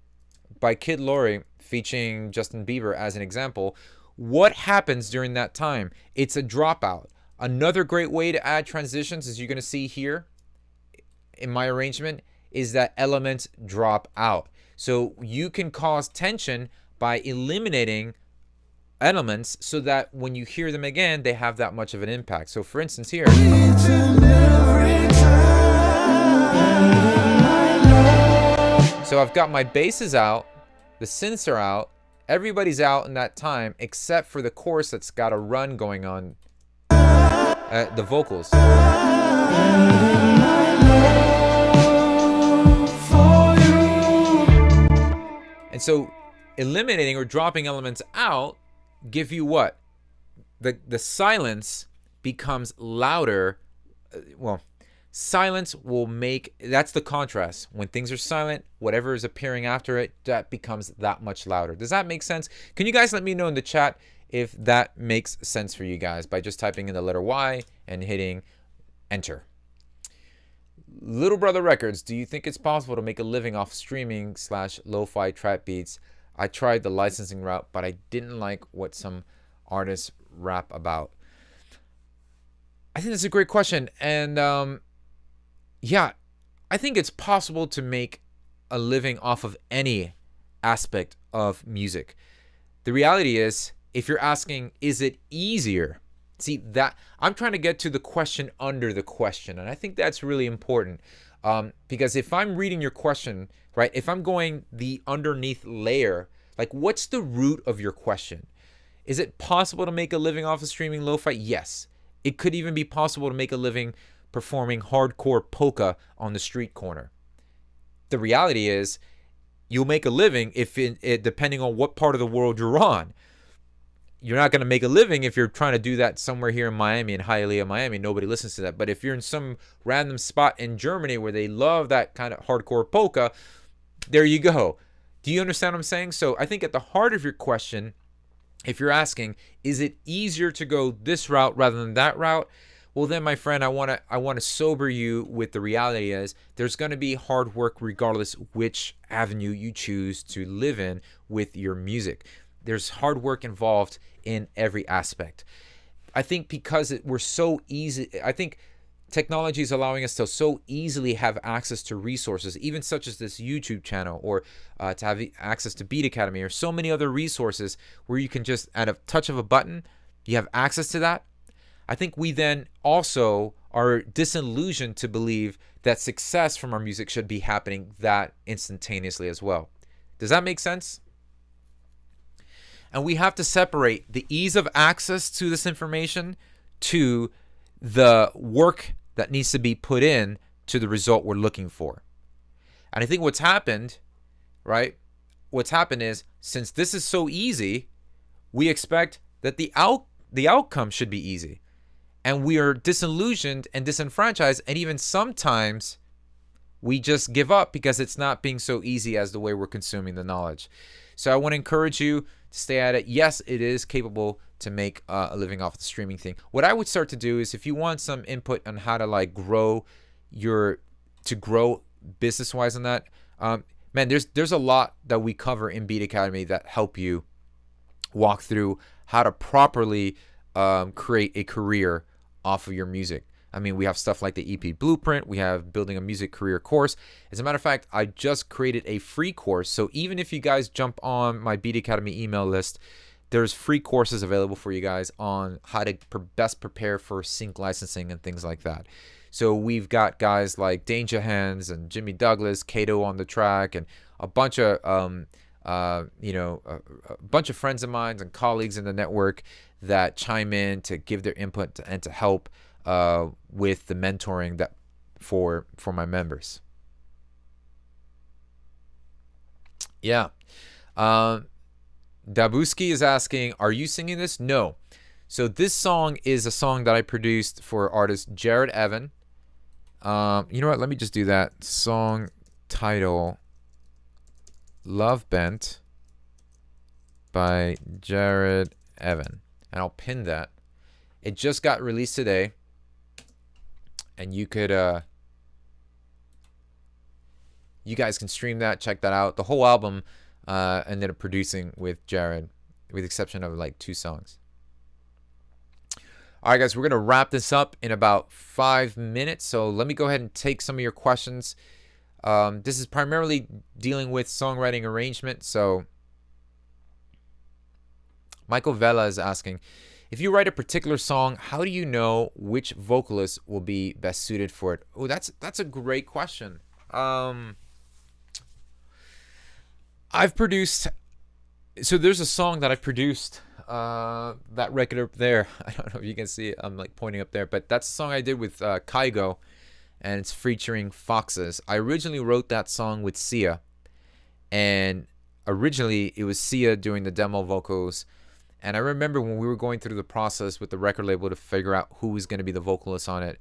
by Kid Laroi featuring Justin Bieber as an example, what happens during that time? It's a dropout. Another great way to add transitions, as you're gonna see here in my arrangement, is that elements drop out. So you can cause tension by eliminating elements so that when you hear them again, they have that much of an impact. So for instance here, so I've got my basses out, the synths are out, everybody's out in that time except for the chorus that's got a run going on, the vocals. And so eliminating or dropping elements out give you what? The silence becomes louder. Well, silence will make, that's the contrast. When things are silent, whatever is appearing after it, that becomes that much louder. Does that make sense? Can you guys let me know in the chat if that makes sense for you guys by just typing in the letter Y and hitting enter? Little Brother Records, do you think it's possible to make a living off streaming / lo-fi trap beats? I tried the licensing route, but I didn't like what some artists rap about. I think that's a great question. And yeah, I think it's possible to make a living off of any aspect of music. The reality is, if you're asking, is it easier? See, that I'm trying to get to the question under the question, and I think that's really important, because if I'm reading your question, right, if I'm going the underneath layer, like what's the root of your question? Is it possible to make a living off of streaming lo-fi? Yes. It could even be possible to make a living performing hardcore polka on the street corner. The reality is, you'll make a living if depending on what part of the world you're on. You're not going to make a living if you're trying to do that somewhere here in Miami, in Hialeah, Miami. Nobody listens to that. But if you're in some random spot in Germany where they love that kind of hardcore polka, there you go. Do you understand what I'm saying? So I think at the heart of your question, if you're asking, is it easier to go this route rather than that route? Well, then, my friend, I want to sober you with the reality is there's going to be hard work regardless which avenue you choose to live in with your music. There's hard work involved in every aspect. I think because we're so easy, I think technology is allowing us to so easily have access to resources, even such as this YouTube channel, or to have access to Beat Academy, or so many other resources where you can just, at a touch of a button, you have access to that. I think we then also are disillusioned to believe that success from our music should be happening that instantaneously as well. Does that make sense? And we have to separate the ease of access to this information to the work that needs to be put in to the result we're looking for. And I think what's happened, right? What's happened is, since this is so easy, we expect that the outcome should be easy. And we are disillusioned and disenfranchised, and even sometimes we just give up because it's not being so easy as the way we're consuming the knowledge. So I want to encourage you to stay at it. Yes, it is capable to make a living off the streaming thing. What I would start to do is, if you want some input on how to like grow business wise on that, man, there's a lot that we cover in Beat Academy that help you walk through how to properly create a career off of your music. I mean, we have stuff like the EP Blueprint. We have Building a Music Career course. As a matter of fact, I just created a free course. So even if you guys jump on my Beat Academy email list, there's free courses available for you guys on how to best prepare for sync licensing and things like that. So we've got guys like Danger Hands and Jimmy Douglas, Kato on the track, and a bunch of a bunch of friends of mine and colleagues in the network that chime in to give their input and to help with the mentoring that for my members. Yeah. Dabuski is asking, are you singing this? No. So this song is a song that I produced for artist Jared Evan. You know what? Let me just do that. Song title, Love Bent by Jared Evan. And I'll pin that. It just got released today. And you could, you guys can stream that, check that out. The whole album ended up producing with Jared, with the exception of like 2 songs. All right, guys, we're going to wrap this up in about 5 minutes. So let me go ahead and take some of your questions. This is primarily dealing with songwriting arrangement. So Michael Vela is asking, if you write a particular song, how do you know which vocalist will be best suited for it? Oh, that's a great question. I've produced, so there's a song that I produced, that record up there. I don't know if you can see it. I'm like pointing up there, but that's a song I did with Kygo, and it's featuring Foxes. I originally wrote that song with Sia, and originally it was Sia doing the demo vocals. And I remember when we were going through the process with the record label to figure out who was going to be the vocalist on it,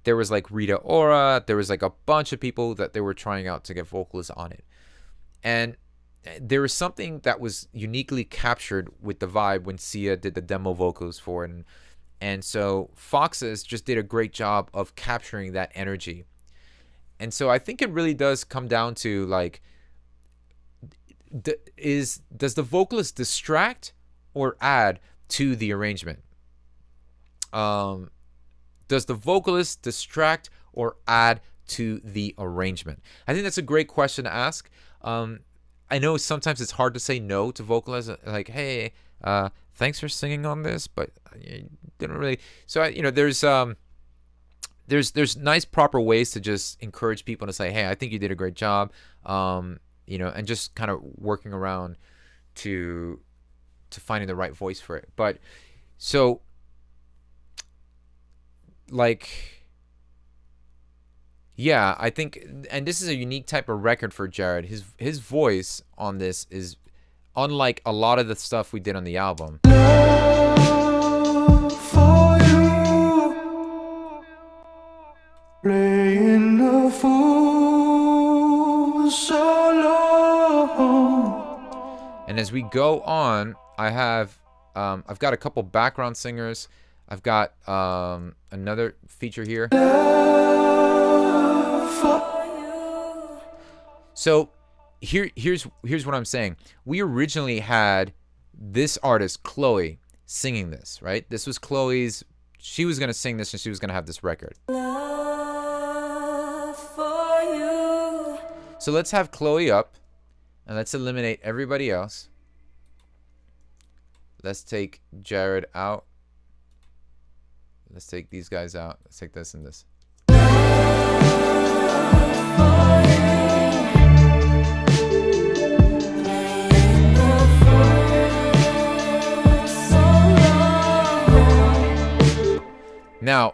there was like Rita Ora, there was like a bunch of people that they were trying out to get vocalists on it. And there was something that was uniquely captured with the vibe when Sia did the demo vocals for it. And so Foxes just did a great job of capturing that energy. And so I think it really does come down to like, does the vocalist distract or add to the arrangement? Does the vocalist distract or add to the arrangement? I think that's a great question to ask. I know sometimes it's hard to say no to vocalists, like, hey, thanks for singing on this, but you didn't really. So there's nice proper ways to just encourage people to say, hey, I think you did a great job, and just kind of working around to finding the right voice for it. But so like, yeah, I think, and this is a unique type of record for Jared. His voice on this is unlike a lot of the stuff we did on the album. For you, playing the fool so long. And as we go on, I've got a couple background singers. I've got another feature here. So here's what I'm saying. We originally had this artist, Chloe, singing this, right? This was Chloe's, she was going to sing this and she was going to have this record. So let's have Chloe up and let's eliminate everybody else. Let's take Jared out. Let's take these guys out. Let's take this and this. Now,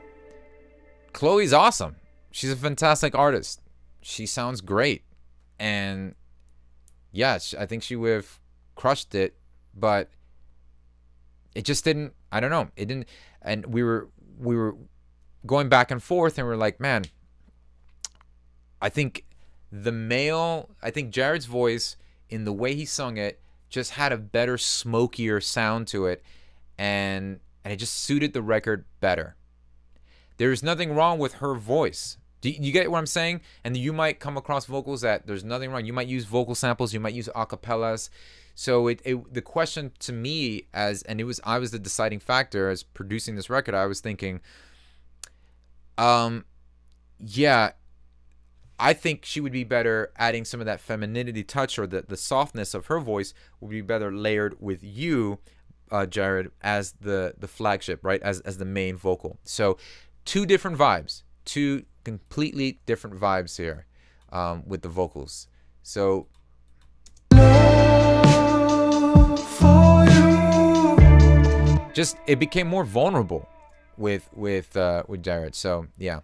Chloe's awesome. She's a fantastic artist. She sounds great. And yeah, I think she would have crushed it, but it just didn't, I don't know. It didn't, and we were going back and forth and we're like, man, I think Jared's voice in the way he sung it just had a better, smokier sound to it. and it just suited the record better. There's nothing wrong with her voice. Do you get what I'm saying? And you might come across vocals that there's nothing wrong. You might use vocal samples. You might use acapellas. So the question to me I was the deciding factor as producing this record. I was thinking, yeah, I think she would be better adding some of that femininity touch, or the softness of her voice would be better layered with you, Jared, as the flagship, right? As the main vocal. So two different vibes, two completely different vibes here with the vocals. So just it became more vulnerable with Jared. So yeah.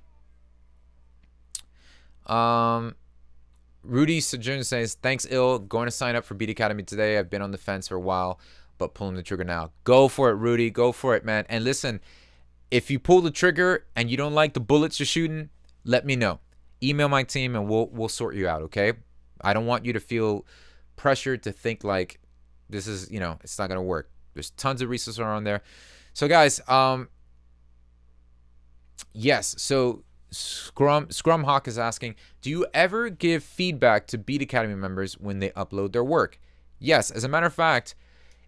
Rudy Sojourn says, thanks, Ill. Going to sign up for Beat Academy today. I've been on the fence for a while, but pulling the trigger now. Go for it, Rudy. Go for it, man. And listen, if you pull the trigger and you don't like the bullets you're shooting, let me know. Email my team and we'll sort you out, okay? I don't want you to feel pressured to think like this is, it's not going to work. There's tons of resources on there. So guys, yes, so Scrum Hawk is asking, do you ever give feedback to Beat Academy members when they upload their work? Yes, as a matter of fact,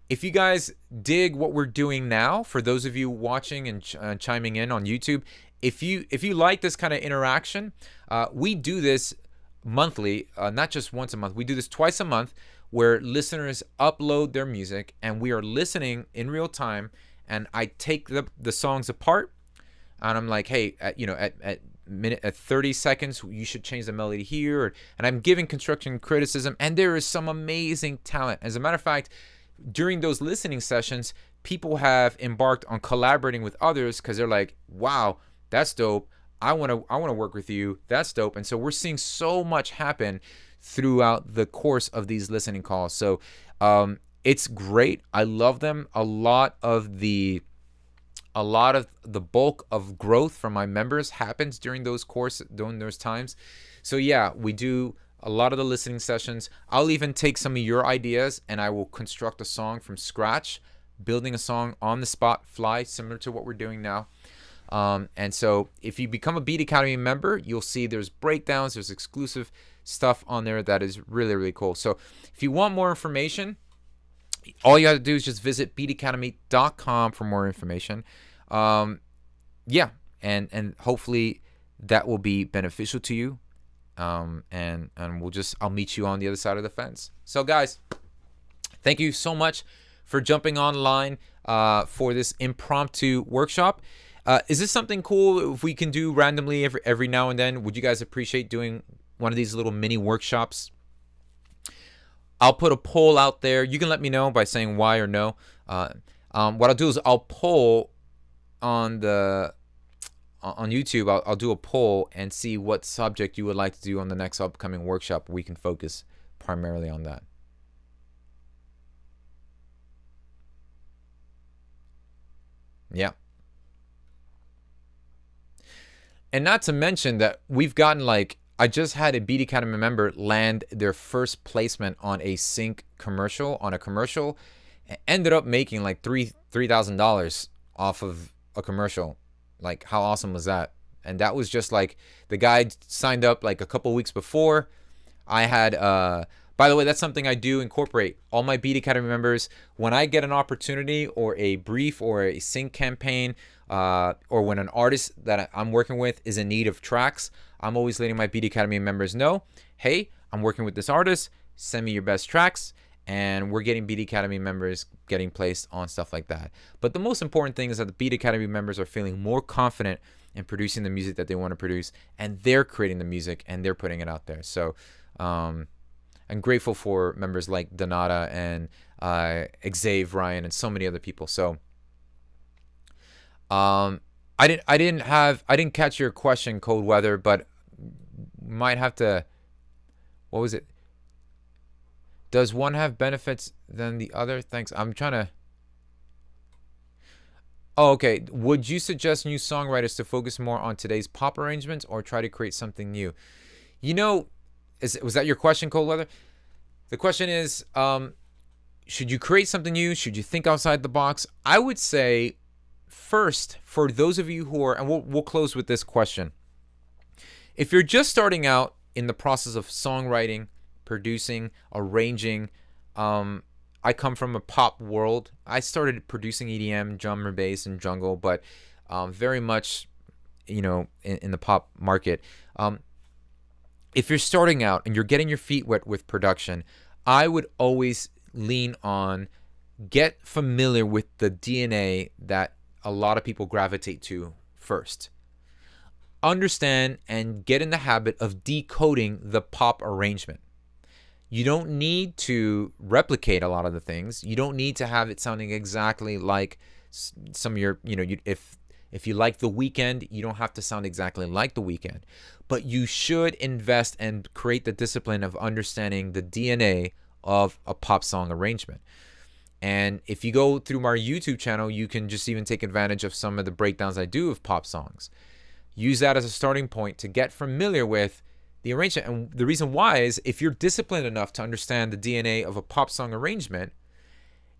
if you guys dig what we're doing now, for those of you watching and chiming in on YouTube, if you like this kind of interaction, we do this monthly, not just once a month. We do this twice a month, where listeners upload their music and we are listening in real time, and I take the songs apart and I'm like, hey, at minute at 30 seconds you should change the melody here, and I'm giving construction criticism, and there is some amazing talent. As a matter of fact, during those listening sessions, people have embarked on collaborating with others because they're like, wow, that's dope, I want to work with you, that's dope. And so we're seeing so much happen throughout the course of these listening calls. So it's great. I love them. A lot of the bulk of growth from my members happens during those times. So yeah, we do a lot of the listening sessions. I'll even take some of your ideas and I will construct a song from scratch, building a song on the spot, fly, similar to what we're doing now. And so if you become a Beat Academy member, you'll see there's breakdowns, there's exclusive stuff on there that is really, really cool. So if you want more information, all you have to do is just visit beatacademy.com for more information. Yeah, and hopefully that will be beneficial to you. And I'll meet you on the other side of the fence. So guys, thank you so much for jumping online for this impromptu workshop. Is this something cool if we can do randomly every now and then? Would you guys appreciate doing one of these little mini workshops? I'll put a poll out there. You can let me know by saying why or no. What I'll do is I'll poll on YouTube. I'll do a poll and see what subject you would like to do on the next upcoming workshop. We can focus primarily on that. Yeah. And not to mention that we've gotten, like, I just had a Beat Academy member land their first placement on a sync commercial, ended up making like $3,000 off of a commercial. Like, how awesome was that? And that was just like, the guy signed up like a couple weeks before. I had, by the way, that's something I do incorporate. All my Beat Academy members, when I get an opportunity or a brief or a sync campaign, or when an artist that I'm working with is in need of tracks, I'm always letting my Beat Academy members know, hey, I'm working with this artist, send me your best tracks. And we're getting Beat Academy members getting placed on stuff like that. But the most important thing is that the Beat Academy members are feeling more confident in producing the music that they want to produce, and they're creating the music and they're putting it out there. So I'm grateful for members like Donata and Xavier, Ryan, and so many other people. So I didn't catch your question, Cold Weather, but might have to. What was it? Does one have benefits than the other? Thanks. I'm trying to. Oh, okay. Would you suggest new songwriters to focus more on today's pop arrangements or try to create something new? Was that your question, Cold Weather? The question is, should you create something new? Should you think outside the box? I would say first, for those of you who are, and we'll close with this question. If you're just starting out in the process of songwriting, producing, arranging, I come from a pop world. I started producing EDM, drum and bass, and jungle, but very much, in the pop market. If you're starting out and you're getting your feet wet with production, I would always lean on get familiar with the DNA that a lot of people gravitate to first. Understand and get in the habit of decoding the pop arrangement. You don't need to replicate a lot of the things. You don't need to have it sounding exactly like some of your, if you like The Weeknd, you don't have to sound exactly like The Weeknd. But you should invest and create the discipline of understanding the DNA of a pop song arrangement. And if you go through my YouTube channel, you can just even take advantage of some of the breakdowns I do of pop songs. Use that as a starting point to get familiar with the arrangement. And the reason why is if you're disciplined enough to understand the DNA of a pop song arrangement,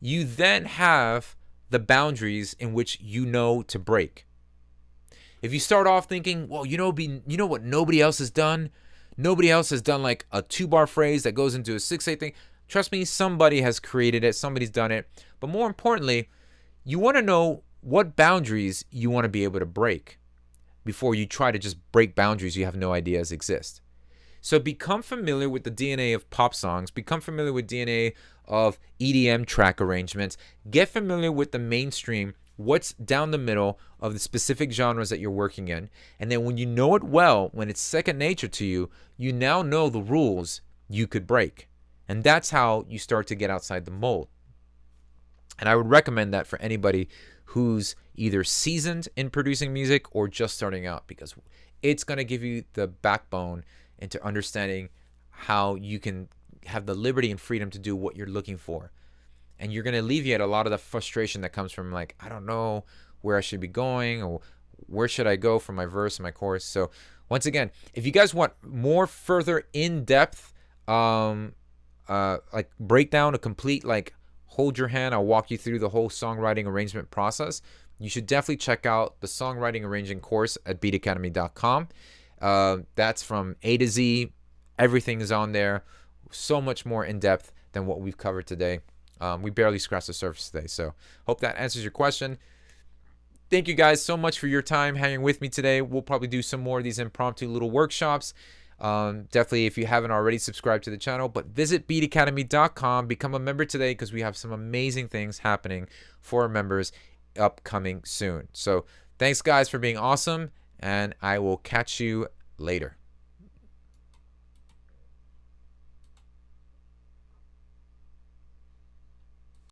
you then have the boundaries in which you know to break. If you start off thinking, well, you know what nobody else has done? Nobody else has done like a 2-bar phrase that goes into a 6/8 thing. Trust me, somebody has created it. Somebody's done it. But more importantly, you want to know what boundaries you want to be able to break before you try to just break boundaries you have no ideas exist. So become familiar with the DNA of pop songs. Become familiar with DNA of EDM track arrangements. Get familiar with the mainstream, what's down the middle of the specific genres that you're working in. And then when you know it well, when it's second nature to you, you now know the rules you could break. And that's how you start to get outside the mold. And I would recommend that for anybody who's either seasoned in producing music or just starting out, because it's going to give you the backbone into understanding how you can have the liberty and freedom to do what you're looking for. And you're going to alleviate a lot of the frustration that comes from like, I don't know where I should be going, or where should I go for my verse and my chorus. So once again, if you guys want more further in-depth like breakdown, a complete like hold your hand, I'll walk you through the whole songwriting arrangement process, you should definitely check out the songwriting arranging course at beatacademy.com. That's from A to Z. Everything is on there. So much more in depth than what we've covered today. We barely scratched the surface today. So hope that answers your question. Thank you guys so much for your time hanging with me today. We'll probably do some more of these impromptu little workshops. Definitely, if you haven't already, subscribe to the channel, but visit beatacademy.com, become a member today, because we have some amazing things happening for our members upcoming soon. So thanks guys for being awesome, and I will catch you later.